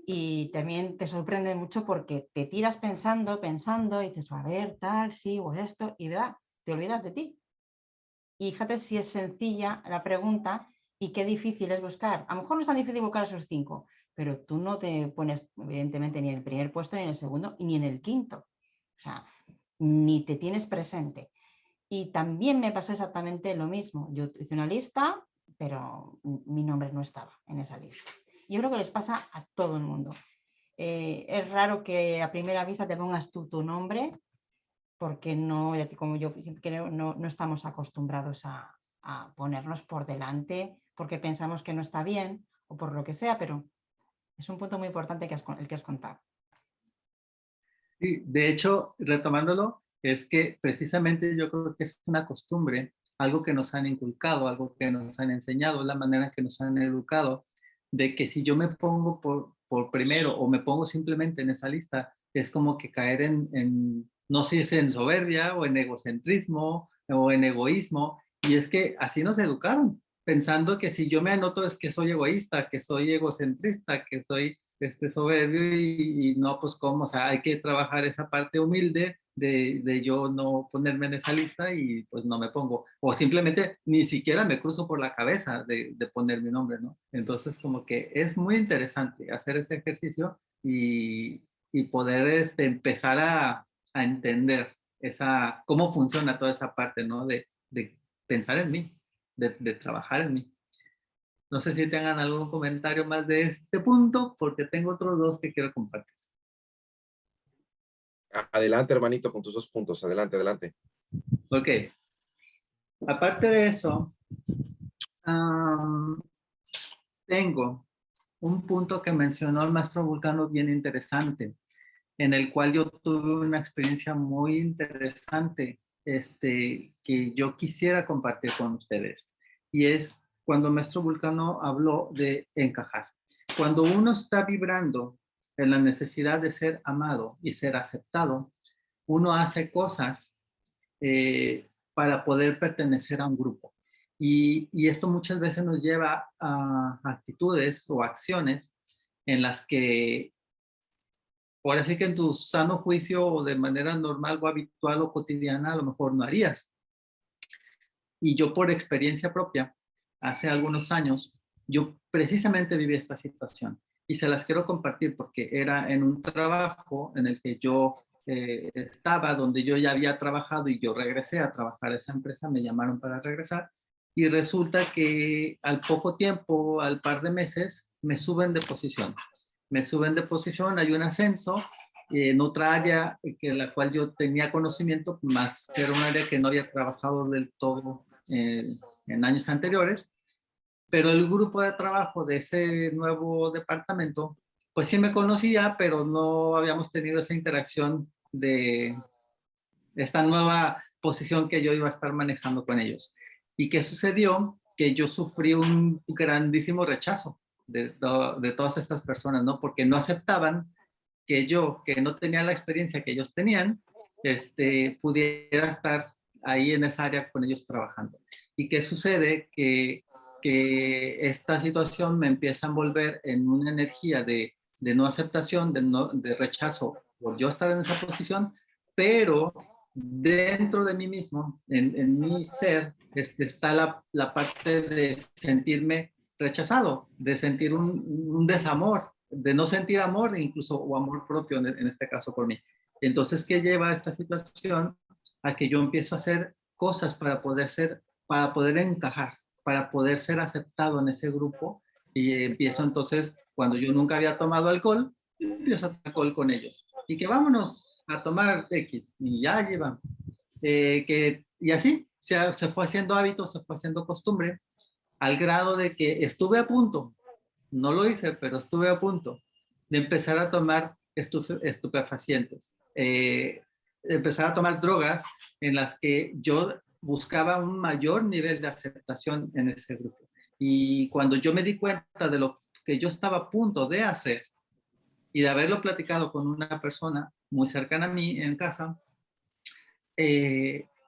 y también te sorprende mucho porque te tiras pensando, y dices, a ver, tal, sí, o esto, y ¿verdad? Te olvidas de ti. Y fíjate si es sencilla la pregunta y qué difícil es buscar. A lo mejor no es tan difícil buscar esos 5, pero tú no te pones, evidentemente, ni en el primer puesto, ni en el segundo, ni en el quinto. O sea, ni te tienes presente. Y también me pasó exactamente lo mismo. Yo hice una lista, pero mi nombre no estaba en esa lista. Yo creo que les pasa a todo el mundo. Es raro que a primera vista te pongas tú tu nombre, porque no, como yo creo, no estamos acostumbrados a ponernos por delante porque pensamos que no está bien o por lo que sea, pero es un punto muy importante el que has contado. Sí, de hecho, retomándolo, es que precisamente yo creo que es una costumbre, algo que nos han inculcado, algo que nos han enseñado, la manera en que nos han educado, de que si yo me pongo por primero o me pongo simplemente en esa lista, es como que caer no sé si en soberbia o en egocentrismo o en egoísmo, y es que así nos educaron, pensando que si yo me anoto es que soy egoísta, que soy egocentrista, que soy soberbio y no, pues cómo, o sea, hay que trabajar esa parte humilde de yo no ponerme en esa lista y pues no me pongo, o simplemente ni siquiera me cruzo por la cabeza de poner mi nombre, ¿no? Entonces como que es muy interesante hacer ese ejercicio y poder empezar a entender cómo funciona toda esa parte, ¿no? De pensar en mí, de trabajar en mí. No sé si tengan algún comentario más de este punto, porque tengo otros 2 que quiero compartir. Adelante, hermanito, con tus 2 puntos. Adelante, adelante. Ok. Aparte de eso, tengo un punto que mencionó el maestro Vulcano bien interesante, en el cual yo tuve una experiencia muy interesante, que yo quisiera compartir con ustedes. Y es cuando el maestro Vulcano habló de encajar. Cuando uno está vibrando en la necesidad de ser amado y ser aceptado, uno hace cosas para poder pertenecer a un grupo. Y esto muchas veces nos lleva a actitudes o acciones en las que, ahora sí que en tu sano juicio o de manera normal o habitual o cotidiana, a lo mejor no harías. Y yo por experiencia propia, hace algunos años, yo precisamente viví esta situación y se las quiero compartir porque era en un trabajo en el que yo estaba, donde yo ya había trabajado y yo regresé a trabajar a esa empresa, me llamaron para regresar y resulta que al poco tiempo, al par de meses, me suben de posición. Me suben de posición, hay un ascenso en otra área que la cual yo tenía conocimiento, más que era un área que no había trabajado del todo en años anteriores, pero el grupo de trabajo de ese nuevo departamento, pues sí me conocía, pero no habíamos tenido esa interacción de esta nueva posición que yo iba a estar manejando con ellos. ¿Y qué sucedió? Que yo sufrí un grandísimo rechazo de todas estas personas, ¿no? Porque no aceptaban que yo, que no tenía la experiencia que ellos tenían, pudiera estar ahí en esa área con ellos trabajando. ¿Y qué sucede? Que esta situación me empieza a envolver en una energía de no aceptación, de rechazo por yo estar en esa posición, pero dentro de mí mismo, en mi ser, está la parte de sentirme rechazado, de sentir un desamor, de no sentir amor, incluso o amor propio en este caso por mí. Entonces, ¿qué lleva a esta situación? A que yo empiezo a hacer cosas para poder encajar, para poder ser aceptado en ese grupo y empiezo entonces, cuando yo nunca había tomado alcohol, empiezo a tomar alcohol con ellos. Y que vámonos a tomar X y ya llevan. Y así se fue haciendo hábito, se fue haciendo costumbre, al grado de que estuve a punto, no lo hice, pero estuve a punto de empezar a tomar estupefacientes, empezar a tomar drogas en las que yo buscaba un mayor nivel de aceptación en ese grupo. Y cuando yo me di cuenta de lo que yo estaba a punto de hacer y de haberlo platicado con una persona muy cercana a mí en casa,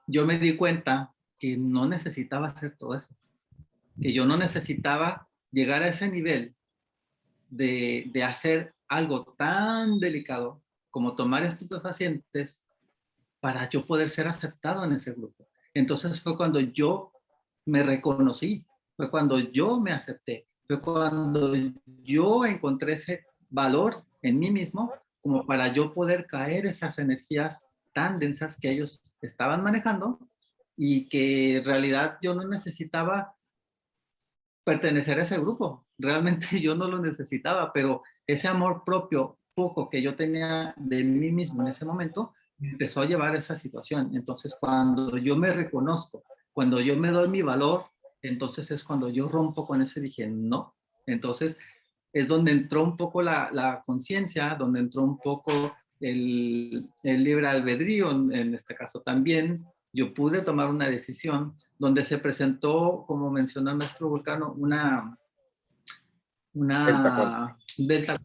yo me di cuenta que no necesitaba hacer todo eso, que yo no necesitaba llegar a ese nivel de hacer algo tan delicado como tomar estupefacientes para yo poder ser aceptado en ese grupo. Entonces fue cuando yo me reconocí, fue cuando yo me acepté, fue cuando yo encontré ese valor en mí mismo como para yo poder caer esas energías tan densas que ellos estaban manejando y que en realidad yo no necesitaba pertenecer a ese grupo. Realmente yo no lo necesitaba, pero ese amor propio poco que yo tenía de mí mismo en ese momento me empezó a llevar a esa situación. Entonces, cuando yo me reconozco, cuando yo me doy mi valor, entonces es cuando yo rompo con eso y dije, no. Entonces, es donde entró un poco la conciencia, donde entró un poco el libre albedrío, en este caso también. Yo pude tomar una decisión donde se presentó, como mencionó el maestro Vulcano, una delta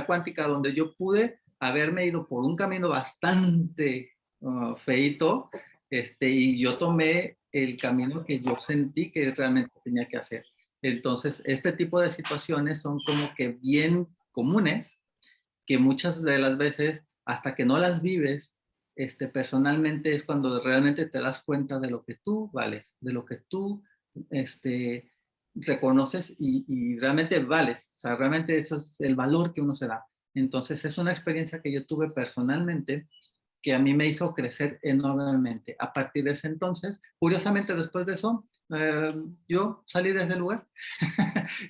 cuántica donde yo pude haberme ido por un camino bastante feito, y yo tomé el camino que yo sentí que realmente tenía que hacer. Entonces, este tipo de situaciones son como que bien comunes, que muchas de las veces, hasta que no las vives, personalmente es cuando realmente te das cuenta de lo que tú vales, de lo que tú reconoces y realmente vales. O sea, realmente eso es el valor que uno se da. Entonces, es una experiencia que yo tuve personalmente que a mí me hizo crecer enormemente. A partir de ese entonces, curiosamente después de eso, yo salí de ese lugar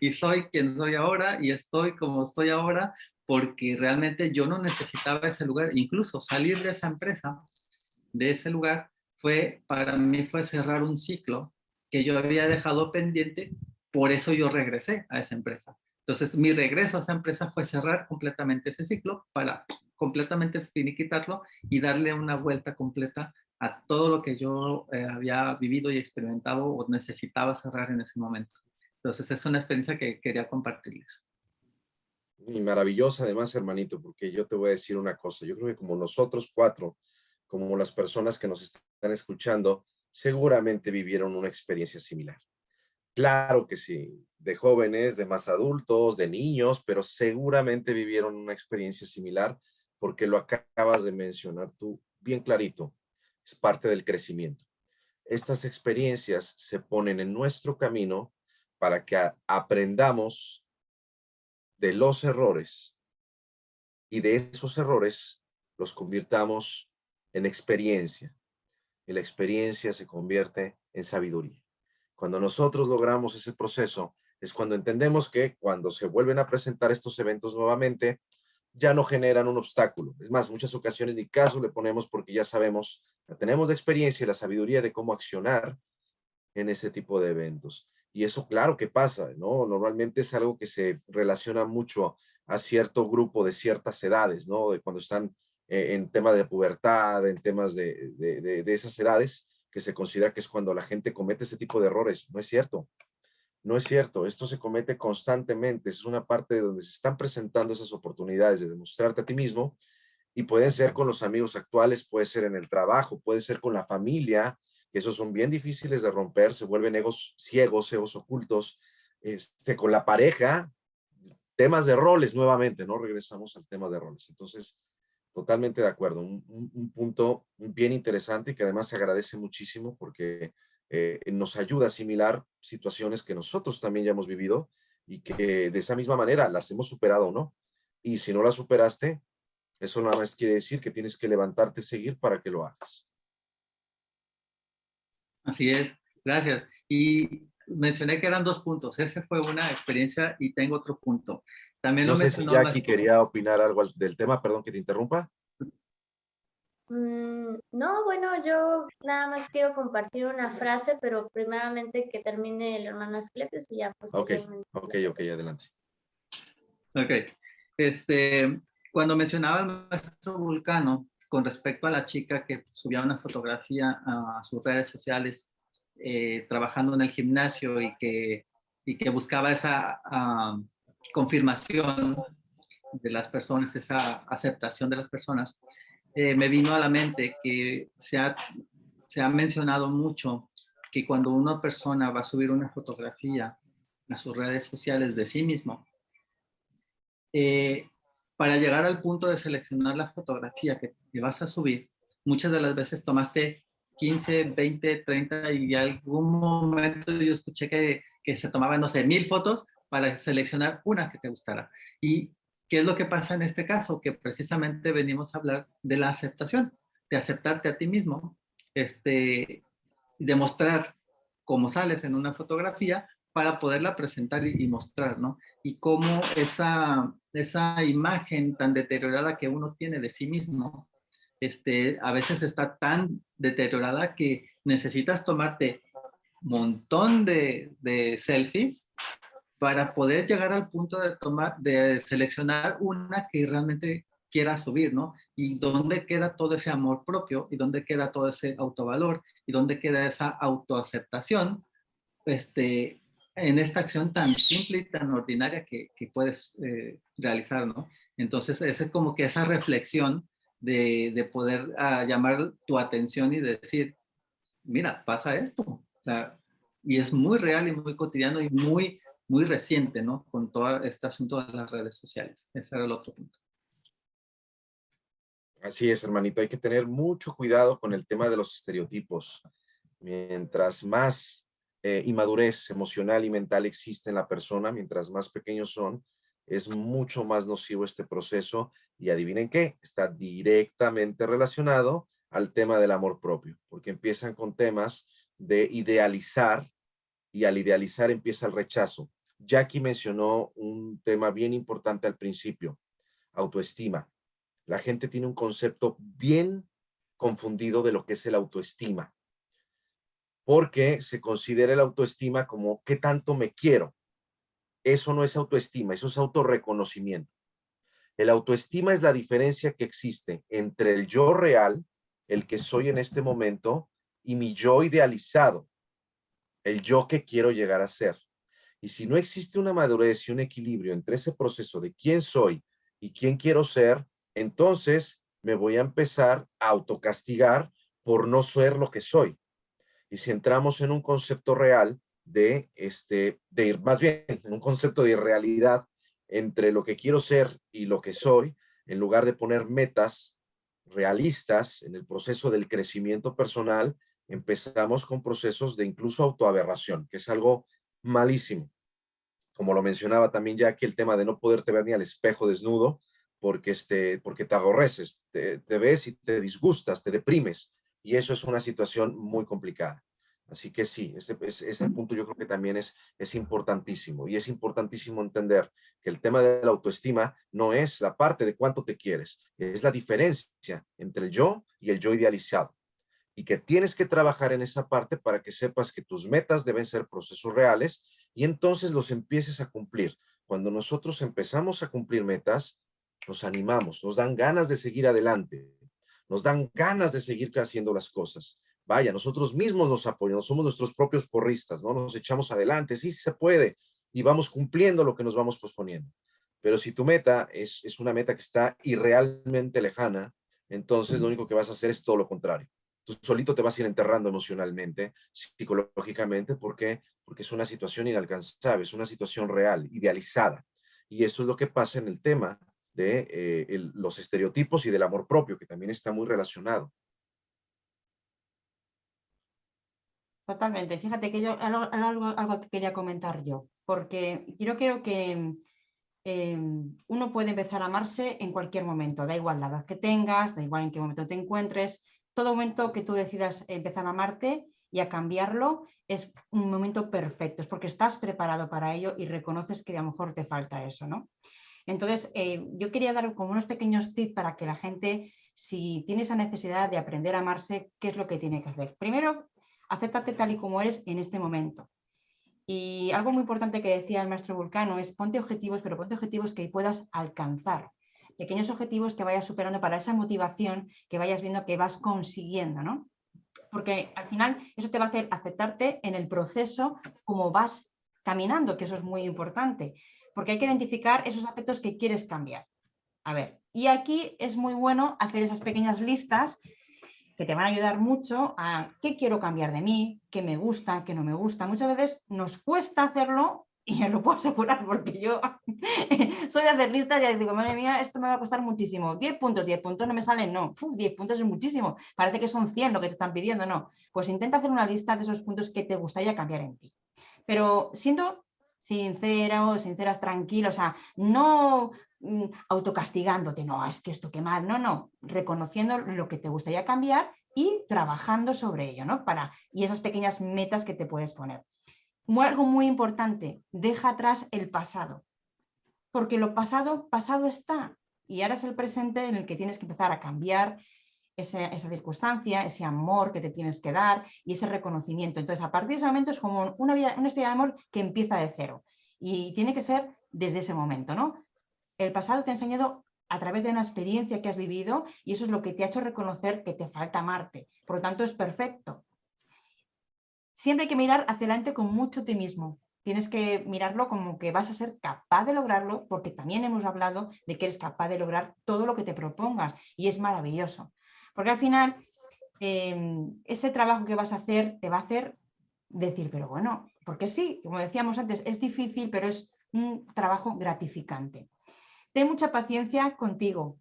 y soy quien soy ahora y estoy como estoy ahora porque realmente yo no necesitaba ese lugar. Incluso salir de esa empresa, de ese lugar, para mí fue cerrar un ciclo que yo había dejado pendiente, por eso yo regresé a esa empresa. Entonces, mi regreso a esa empresa fue cerrar completamente ese ciclo para completamente finiquitarlo y darle una vuelta completa a todo lo que yo había vivido y experimentado o necesitaba cerrar en ese momento. Entonces, es una experiencia que quería compartirles. Y maravillosa además, hermanito, porque yo te voy a decir una cosa. Yo creo que como nosotros cuatro, como las personas que nos están escuchando, seguramente vivieron una experiencia similar. Claro que sí, de jóvenes, de más adultos, de niños, pero seguramente vivieron una experiencia similar porque lo acabas de mencionar tú bien clarito. Es parte del crecimiento. Estas experiencias se ponen en nuestro camino para que aprendamos de los errores y de esos errores los convirtamos en experiencia. Y la experiencia se convierte en sabiduría. Cuando nosotros logramos ese proceso, es cuando entendemos que cuando se vuelven a presentar estos eventos nuevamente, ya no generan un obstáculo. Es más, muchas ocasiones ni caso le ponemos porque ya sabemos, ya tenemos la experiencia y la sabiduría de cómo accionar en ese tipo de eventos. Y eso, claro que pasa, ¿no? Normalmente es algo que se relaciona mucho a cierto grupo de ciertas edades, ¿no? De cuando están en temas de pubertad, en temas de esas edades, que se considera que es cuando la gente comete ese tipo de errores. No es cierto, no es cierto. Esto se comete constantemente. Es una parte donde se están presentando esas oportunidades de demostrarte a ti mismo y pueden ser con los amigos actuales, puede ser en el trabajo, puede ser con la familia, que esos son bien difíciles de romper, se vuelven egos ciegos, egos ocultos, con la pareja, temas de roles nuevamente, ¿no? Regresamos al tema de roles. Entonces, totalmente de acuerdo, un punto bien interesante y que además se agradece muchísimo porque nos ayuda a asimilar situaciones que nosotros también ya hemos vivido y que de esa misma manera las hemos superado, ¿no? Y si no las superaste, eso nada más quiere decir que tienes que levantarte y seguir para que lo hagas. Así es, gracias. Y mencioné que eran 2 puntos. Ese fue una experiencia y tengo otro punto. También No lo sé si mencionó Jackie nuestro... quería opinar algo del tema, perdón que te interrumpa. No, bueno, yo nada más quiero compartir una frase, pero primeramente que termine el hermano Asclepios y ya Ok, posteriormente. ok, adelante. Ok. Este, cuando mencionaba el maestro Vulcano con respecto a la chica que subía una fotografía a sus redes sociales trabajando en el gimnasio y que buscaba esa confirmación de las personas, esa aceptación de las personas, me vino a la mente que se ha mencionado mucho que cuando una persona va a subir una fotografía a sus redes sociales de sí mismo, eh, para llegar al punto de seleccionar la fotografía que vas a subir, muchas de las veces tomaste 15, 20, 30 y algún momento yo escuché que se tomaban, no sé, 1000 fotos para seleccionar una que te gustara. ¿Y qué es lo que pasa en este caso? Que precisamente venimos a hablar de la aceptación, de aceptarte a ti mismo, demostrar cómo sales en una fotografía para poderla presentar y mostrar, ¿no? Y cómo esa imagen tan deteriorada que uno tiene de sí mismo, a veces está tan deteriorada que necesitas tomarte un montón de selfies para poder llegar al punto de seleccionar una que realmente quiera subir, ¿no? Y dónde queda todo ese amor propio y dónde queda todo ese autovalor y dónde queda esa autoaceptación, en esta acción tan simple y tan ordinaria que puedes realizar, ¿no? Entonces, es como que esa reflexión de poder llamar tu atención y decir, mira, pasa esto. O sea, y es muy real y muy cotidiano y muy reciente, ¿no? Con todo este asunto de las redes sociales. Ese era el otro punto. Así es, hermanito, hay que tener mucho cuidado con el tema de los estereotipos. Mientras más inmadurez emocional y mental existe en la persona, mientras más pequeños son, es mucho más nocivo este proceso y adivinen qué, está directamente relacionado al tema del amor propio, porque empiezan con temas de idealizar y al idealizar empieza el rechazo. Jackie mencionó un tema bien importante al principio, autoestima. La gente tiene un concepto bien confundido de lo que es el autoestima, porque se considera el autoestima como qué tanto me quiero. eso no es autoestima, eso es autorreconocimiento. El autoestima es la diferencia que existe entre el yo real, el que soy en este momento, y mi yo idealizado, el yo que quiero llegar a ser. Y si no existe una madurez y un equilibrio entre ese proceso de quién soy y quién quiero ser, entonces me voy a empezar a autocastigar por no ser lo que soy. Y si entramos en un concepto real más bien en un concepto de irrealidad entre lo que quiero ser y lo que soy, en lugar de poner metas realistas en el proceso del crecimiento personal, empezamos con procesos de incluso autoaberración, que es algo malísimo. Como lo mencionaba también ya aquí, el tema de no poderte ver ni al espejo desnudo porque te aborreces, te ves y te disgustas, te deprimes, y eso es una situación muy complicada. Así que sí, este punto yo creo que también es importantísimo, y es importantísimo entender que el tema de la autoestima no es la parte de cuánto te quieres, es la diferencia entre el yo y el yo idealizado, y que tienes que trabajar en esa parte para que sepas que tus metas deben ser procesos reales y entonces los empieces a cumplir. Cuando nosotros empezamos a cumplir metas, nos animamos, nos dan ganas de seguir adelante, nos dan ganas de seguir haciendo las cosas. Vaya, nosotros mismos nos apoyamos, somos nuestros propios porristas, ¿no? Nos echamos adelante, sí se puede, y vamos cumpliendo lo que nos vamos posponiendo. Pero si tu meta es una meta que está irrealmente lejana, entonces lo único que vas a hacer es todo lo contrario. Tú solito te vas a ir enterrando emocionalmente, psicológicamente, ¿por qué? Porque es una situación inalcanzable, es una situación real, idealizada. Y eso es lo que pasa en el tema de los estereotipos y del amor propio, que también está muy relacionado. Totalmente. Fíjate que yo algo que quería comentar yo, porque yo creo que uno puede empezar a amarse en cualquier momento, da igual la edad que tengas, da igual en qué momento te encuentres, todo momento que tú decidas empezar a amarte y a cambiarlo es un momento perfecto, es porque estás preparado para ello y reconoces que a lo mejor te falta eso, ¿no? Entonces, yo quería dar como unos pequeños tips para que la gente, si tiene esa necesidad de aprender a amarse, ¿qué es lo que tiene que hacer? Primero, acéptate tal y como eres en este momento. Y algo muy importante que decía el maestro Vulcano es ponte objetivos, pero ponte objetivos que puedas alcanzar. Pequeños objetivos que vayas superando para esa motivación que vayas viendo que vas consiguiendo, ¿no? Porque al final eso te va a hacer aceptarte en el proceso como vas caminando, que eso es muy importante, porque hay que identificar esos aspectos que quieres cambiar. A ver, y aquí es muy bueno hacer esas pequeñas listas que te van a ayudar mucho a qué quiero cambiar de mí, qué me gusta, qué no me gusta. Muchas veces nos cuesta hacerlo y os lo puedo asegurar porque yo soy de hacer listas y digo, madre mía, esto me va a costar muchísimo. 10 puntos no me salen, no. 10 puntos es muchísimo. Parece que son 100 lo que te están pidiendo, no. Pues intenta hacer una lista de esos puntos que te gustaría cambiar en ti. Pero siendo sincera o sinceras, tranquilos, o sea, no autocastigándote, no, es que esto qué mal, no, reconociendo lo que te gustaría cambiar y trabajando sobre ello, ¿no? Y esas pequeñas metas que te puedes poner. Algo muy importante, deja atrás el pasado, porque lo pasado está, y ahora es el presente en el que tienes que empezar a cambiar esa circunstancia, ese amor que te tienes que dar y ese reconocimiento. Entonces, a partir de ese momento es como una historia de amor que empieza de cero y tiene que ser desde ese momento, ¿no? El pasado te ha enseñado a través de una experiencia que has vivido y eso es lo que te ha hecho reconocer que te falta amarte. Por lo tanto, es perfecto. Siempre hay que mirar hacia adelante con mucho optimismo. Tienes que mirarlo como que vas a ser capaz de lograrlo, porque también hemos hablado de que eres capaz de lograr todo lo que te propongas y es maravilloso. Porque al final, ese trabajo que vas a hacer te va a hacer decir, pero bueno, porque sí, como decíamos antes, es difícil, pero es un trabajo gratificante. Ten mucha paciencia contigo.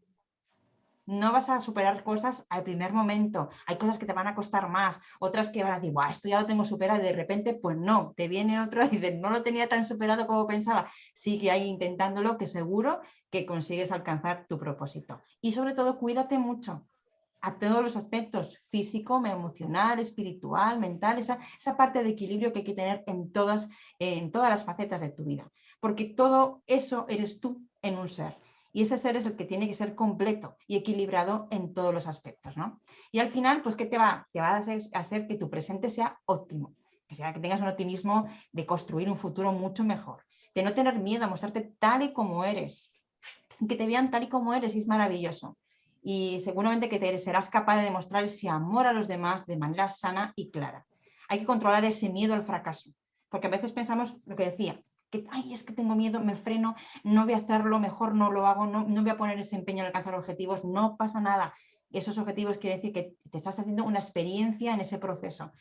No vas a superar cosas al primer momento. Hay cosas que te van a costar más, otras que van a decir, Buah, esto ya lo tengo superado y de repente, pues no, te viene otro y dices, no lo tenía tan superado como pensaba. Sigue ahí intentándolo, que seguro que consigues alcanzar tu propósito. Y sobre todo, cuídate mucho a todos los aspectos, físico, emocional, espiritual, mental, esa parte de equilibrio que hay que tener en todas las facetas de tu vida. Porque todo eso eres tú en un ser. Y ese ser es el que tiene que ser completo y equilibrado en todos los aspectos, ¿no? Y al final, pues, ¿qué te va a hacer que tu presente sea óptimo? Que tengas un optimismo de construir un futuro mucho mejor. de no tener miedo a mostrarte tal y como eres, que te vean tal y como eres, y es maravilloso. Y seguramente que te serás capaz de demostrar ese amor a los demás de manera sana y clara. Hay que controlar ese miedo al fracaso, porque a veces pensamos lo que decía, que ay, es que tengo miedo, me freno, no voy a hacerlo, mejor no lo hago, no voy a poner ese empeño en alcanzar objetivos, no pasa nada. Y esos objetivos quiere decir que te estás haciendo una experiencia en ese proceso.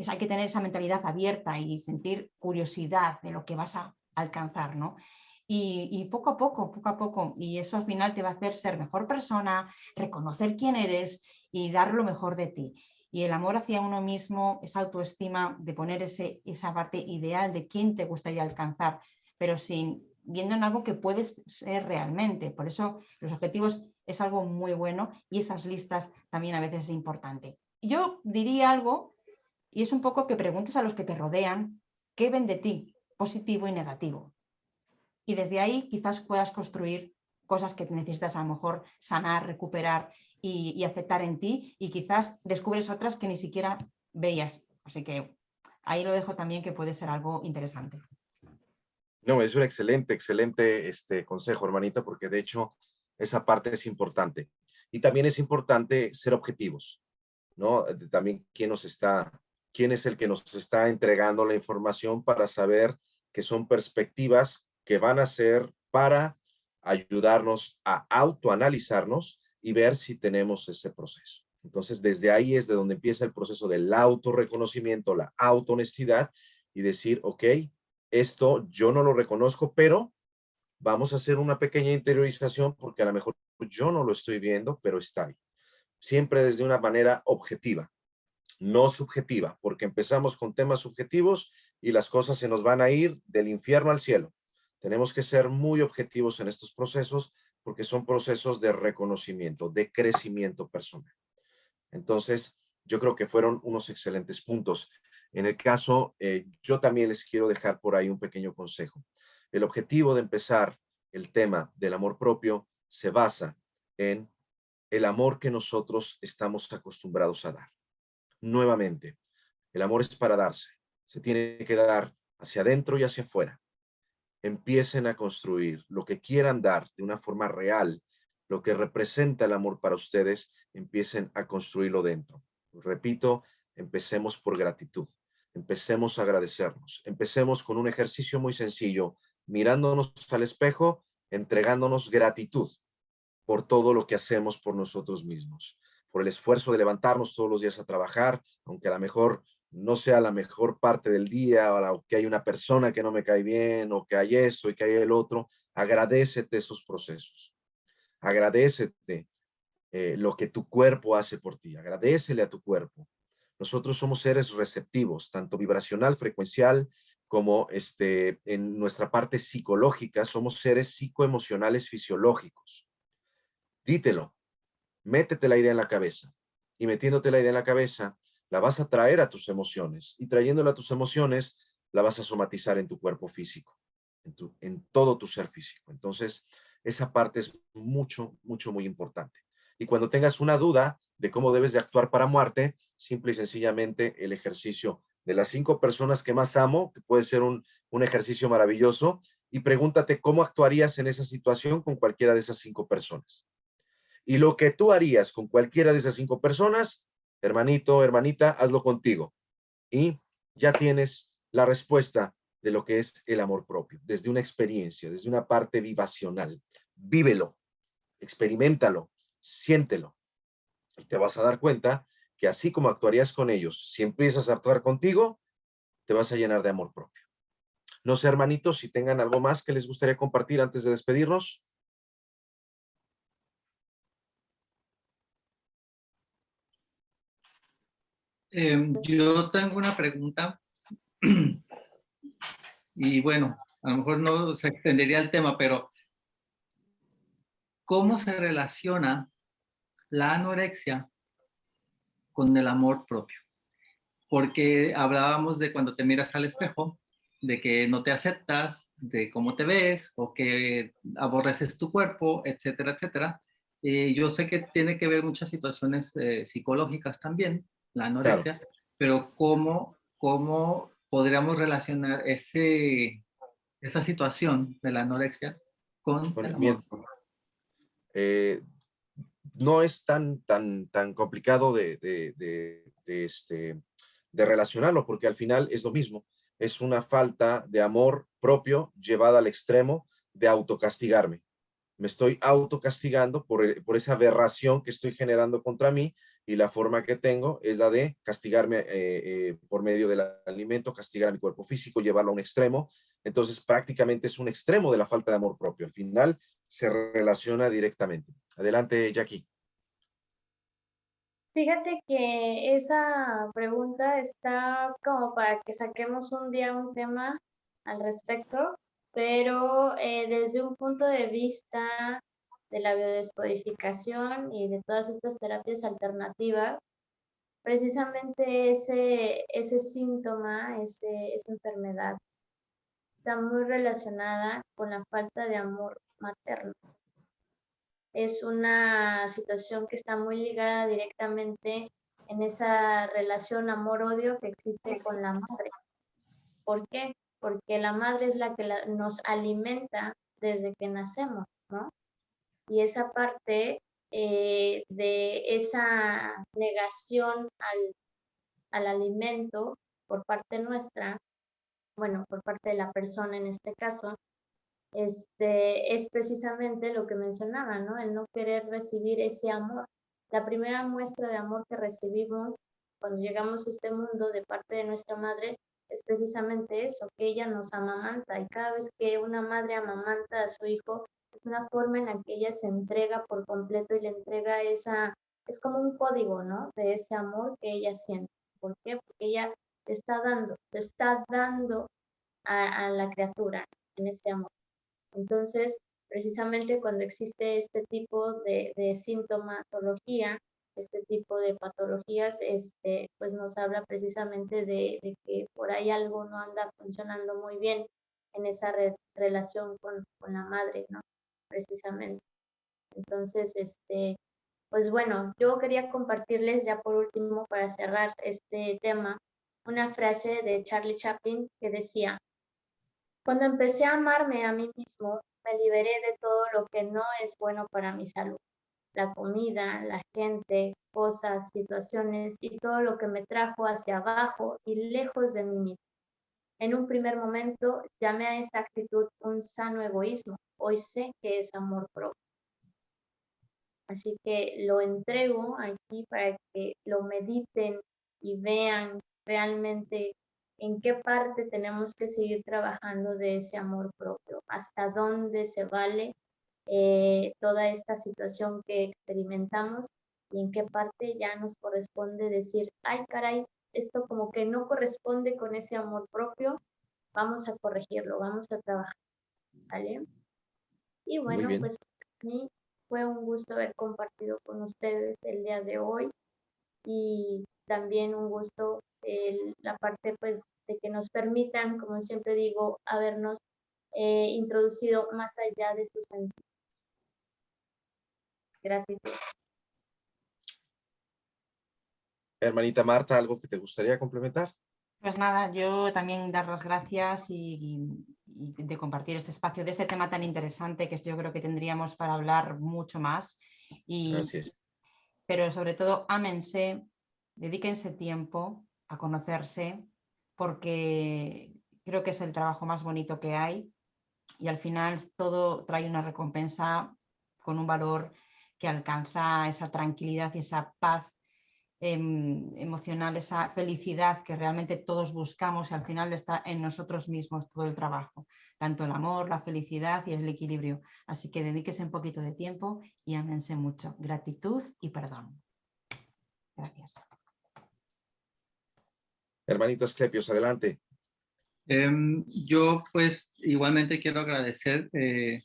Hay que tener esa mentalidad abierta y sentir curiosidad de lo que vas a alcanzar, ¿no? Y poco a poco, y eso al final te va a hacer ser mejor persona, reconocer quién eres y dar lo mejor de ti. Y el amor hacia uno mismo, esa autoestima de poner esa parte ideal de quién te gustaría alcanzar, pero sin viendo en algo que puedes ser realmente. Por eso los objetivos es algo muy bueno y esas listas también a veces es importante. Yo diría algo, y es un poco que preguntes a los que te rodean qué ven de ti, positivo y negativo. Y desde ahí quizás puedas construir cosas que necesitas a lo mejor sanar, recuperar y aceptar en ti, y quizás descubres otras que ni siquiera veías. Así que ahí lo dejo también, que puede ser algo interesante. No, es un excelente, excelente consejo, hermanita, porque de hecho esa parte es importante. Y también es importante ser objetivos, ¿no? También quién es el que nos está entregando la información para saber que son perspectivas que van a ser para ayudarnos a autoanalizarnos y ver si tenemos ese proceso. Entonces, desde ahí es de donde empieza el proceso del autorreconocimiento, la autohonestidad y decir, ok, esto yo no lo reconozco, pero vamos a hacer una pequeña interiorización porque a lo mejor yo no lo estoy viendo, pero está ahí. Siempre desde una manera objetiva, no subjetiva, porque empezamos con temas subjetivos y las cosas se nos van a ir del infierno al cielo. Tenemos que ser muy objetivos en estos procesos porque son procesos de reconocimiento, de crecimiento personal. Entonces, yo creo que fueron unos excelentes puntos. En el caso, yo también les quiero dejar por ahí un pequeño consejo. El objetivo de empezar el tema del amor propio se basa en el amor que nosotros estamos acostumbrados a dar. Nuevamente, el amor es para darse. Se tiene que dar hacia adentro y hacia afuera. Empiecen a construir lo que quieran dar de una forma real, lo que representa el amor para ustedes, empiecen a construirlo dentro. Repito, empecemos por gratitud, empecemos a agradecernos, empecemos con un ejercicio muy sencillo, mirándonos al espejo, entregándonos gratitud por todo lo que hacemos por nosotros mismos, por el esfuerzo de levantarnos todos los días a trabajar, aunque a lo mejor no sea la mejor parte del día, o que hay una persona que no me cae bien, o que hay eso y que hay el otro, agradécete esos procesos, agradécete lo que tu cuerpo hace por ti, agradécele a tu cuerpo. Nosotros somos seres receptivos, tanto vibracional, frecuencial, como en nuestra parte psicológica, somos seres psicoemocionales fisiológicos. Dítelo, métete la idea en la cabeza, y metiéndote la idea en la cabeza, la vas a traer a tus emociones, y trayéndola a tus emociones, la vas a somatizar en tu cuerpo físico, en todo tu ser físico. Entonces, esa parte es mucho, mucho, muy importante. Y cuando tengas una duda de cómo debes de actuar para amarte, simple y sencillamente el ejercicio de las 5 personas que más amo, que puede ser un ejercicio maravilloso, y pregúntate cómo actuarías en esa situación con cualquiera de esas 5 personas. Y lo que tú harías con cualquiera de esas 5 personas, hermanito, hermanita, hazlo contigo. Y ya tienes la respuesta de lo que es el amor propio, desde una experiencia, desde una parte vivacional. Vívelo, experiméntalo, siéntelo. Y te vas a dar cuenta que así como actuarías con ellos, si empiezas a actuar contigo, te vas a llenar de amor propio. No sé, hermanitos, si tengan algo más que les gustaría compartir antes de despedirnos. Yo tengo una pregunta y bueno, a lo mejor no se extendería el tema, pero ¿cómo se relaciona la anorexia con el amor propio? Porque hablábamos de cuando te miras al espejo, de que no te aceptas, de cómo te ves o que aborreces tu cuerpo, etcétera, etcétera. Yo sé que tiene que ver muchas situaciones psicológicas también, la anorexia, Claro. pero ¿cómo podríamos relacionar ese esa situación de la anorexia con Con el el amor. miedo. No es tan complicado de relacionarlo, porque al final es lo mismo. Es una falta de amor propio llevada al extremo de autocastigarme. Me estoy autocastigando por esa aberración que estoy generando contra mí, y la forma que tengo es la de castigarme por medio del alimento, castigar a mi cuerpo físico, llevarlo a un extremo. Entonces prácticamente es un extremo de la falta de amor propio. Al final se relaciona directamente. Adelante, Jackie. Fíjate que esa pregunta está como para que saquemos un día un tema al respecto, pero desde un punto de vista de la biodescodificación y de todas estas terapias alternativas, precisamente ese síntoma, esa enfermedad, está muy relacionada con la falta de amor materno. Es una situación que está muy ligada directamente en esa relación amor-odio que existe con la madre. ¿Por qué? Porque la madre es la que nos alimenta desde que nacemos, ¿no? Y esa parte de esa negación al alimento por parte nuestra, bueno, por parte de la persona en este caso, es precisamente lo que mencionaba, ¿no? El no querer recibir ese amor. La primera muestra de amor que recibimos cuando llegamos a este mundo de parte de nuestra madre es precisamente eso, que ella nos amamanta, y cada vez que una madre amamanta a su hijo, es una forma en la que ella se entrega por completo y le entrega es como un código, ¿no? De ese amor que ella siente. ¿Por qué? Porque ella te está dando a la criatura en ese amor. Entonces, precisamente cuando existe este tipo de sintomatología, este tipo de patologías, pues nos habla precisamente de que por ahí algo no anda funcionando muy bien en esa relación con la madre, ¿no? Precisamente. Entonces, pues bueno, yo quería compartirles ya por último, para cerrar este tema, una frase de Charlie Chaplin que decía: cuando empecé a amarme a mí mismo, me liberé de todo lo que no es bueno para mi salud. La comida, la gente, cosas, situaciones y todo lo que me trajo hacia abajo y lejos de mí mismo. En un primer momento llamé a esta actitud un sano egoísmo. Hoy sé que es amor propio. Así que lo entrego aquí para que lo mediten y vean realmente en qué parte tenemos que seguir trabajando de ese amor propio, hasta dónde se vale toda esta situación que experimentamos, y en qué parte ya nos corresponde decir, ay caray, esto como que no corresponde con ese amor propio, vamos a corregirlo, vamos a trabajar, ¿vale? Y Muy bueno, bien. pues para mí fue un gusto haber compartido con ustedes el día de hoy, y también un gusto la parte pues de que nos permitan, como siempre digo, habernos introducido más allá de sus sentidos. Gratitud. Hermanita Marta, ¿algo que te gustaría complementar? Pues nada, yo también dar las gracias y de compartir este espacio de este tema tan interesante que yo creo que tendríamos para hablar mucho más. Así es. Pero sobre todo, ámense, dedíquense tiempo a conocerse, porque creo que es el trabajo más bonito que hay, y al final todo trae una recompensa con un valor que alcanza esa tranquilidad y esa paz emocional, esa felicidad que realmente todos buscamos, y al final está en nosotros mismos todo el trabajo, tanto el amor, la felicidad y el equilibrio. Así que dedíquese un poquito de tiempo y ámense mucho. Gratitud y perdón. Gracias. Hermanito Asclepios, adelante. Yo pues igualmente quiero agradecer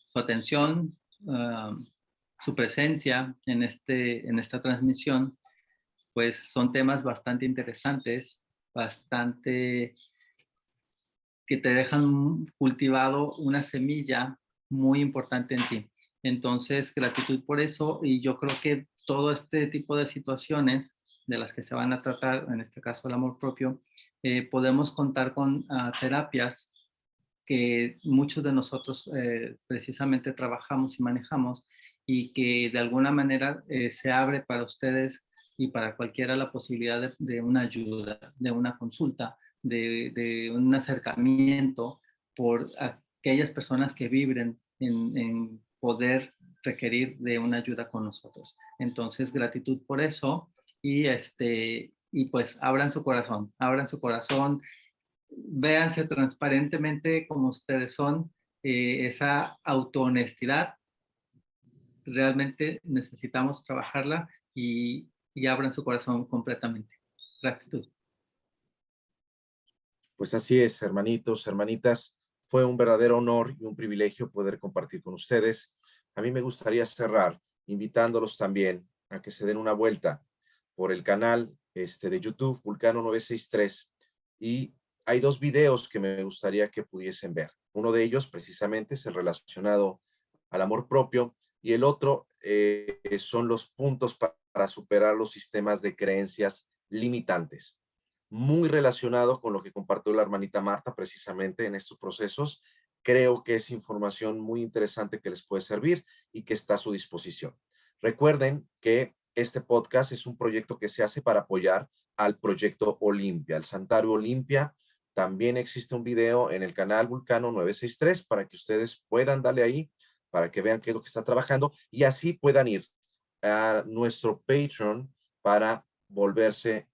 su atención, su presencia en esta transmisión. Pues son temas bastante interesantes, bastante que te dejan cultivado una semilla muy importante en ti. Entonces, gratitud por eso, y yo creo que todo este tipo de situaciones de las que se van a tratar, en este caso el amor propio, podemos contar con terapias que muchos de nosotros precisamente trabajamos y manejamos, y que de alguna manera se abre para ustedes y para cualquiera la posibilidad de una ayuda, de una consulta, de un acercamiento por aquellas personas que vibren en poder requerir de una ayuda con nosotros. Entonces, gratitud por eso y pues abran su corazón, véanse transparentemente como ustedes son, esa autohonestidad realmente necesitamos trabajarla y abran su corazón completamente. Gratitud. Pues así es, hermanitos, hermanitas. Fue un verdadero honor y un privilegio poder compartir con ustedes. A mí me gustaría cerrar invitándolos también a que se den una vuelta por el canal de YouTube, Vulcano 963, y hay dos videos que me gustaría que pudiesen ver. Uno de ellos precisamente es el relacionado al amor propio y el otro son los puntos para superar los sistemas de creencias limitantes, muy relacionado con lo que compartió la hermanita Marta precisamente en estos procesos. Creo que es información muy interesante que les puede servir y que está a su disposición. Recuerden que este podcast es un proyecto que se hace para apoyar al proyecto Olimpia, al Santuario Olimpia. También existe un video en el canal Vulcano 963 para que ustedes puedan darle ahí, para que vean qué es lo que está trabajando y así puedan ir a nuestro Patreon para volverse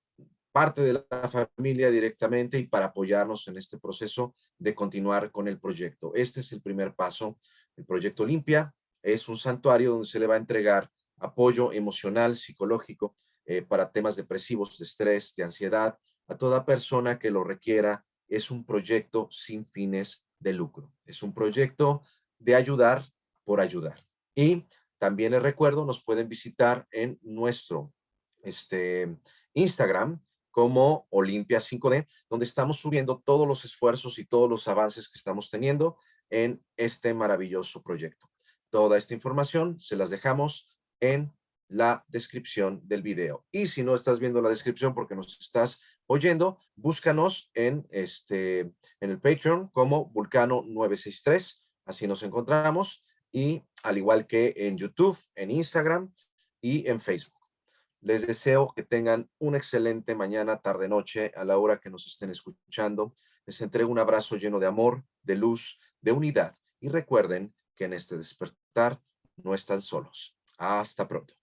parte de la familia directamente y para apoyarnos en este proceso de continuar con el proyecto. Este es el primer paso. El proyecto Olimpia es un santuario donde se le va a entregar apoyo emocional, psicológico, para temas depresivos, de estrés, de ansiedad, a toda persona que lo requiera. Es un proyecto sin fines de lucro. Es un proyecto de ayudar por ayudar. Y también les recuerdo, nos pueden visitar en nuestro Instagram, como Olimpia 5D, donde estamos subiendo todos los esfuerzos y todos los avances que estamos teniendo en este maravilloso proyecto. Toda esta información se las dejamos en la descripción del video. Y si no estás viendo la descripción porque nos estás oyendo, búscanos en el Patreon como Vulcano 963, así nos encontramos, y al igual que en YouTube, en Instagram y en Facebook. Les deseo que tengan una excelente mañana, tarde, noche, a la hora que nos estén escuchando. Les entrego un abrazo lleno de amor, de luz, de unidad. Y recuerden que en este despertar no están solos. Hasta pronto.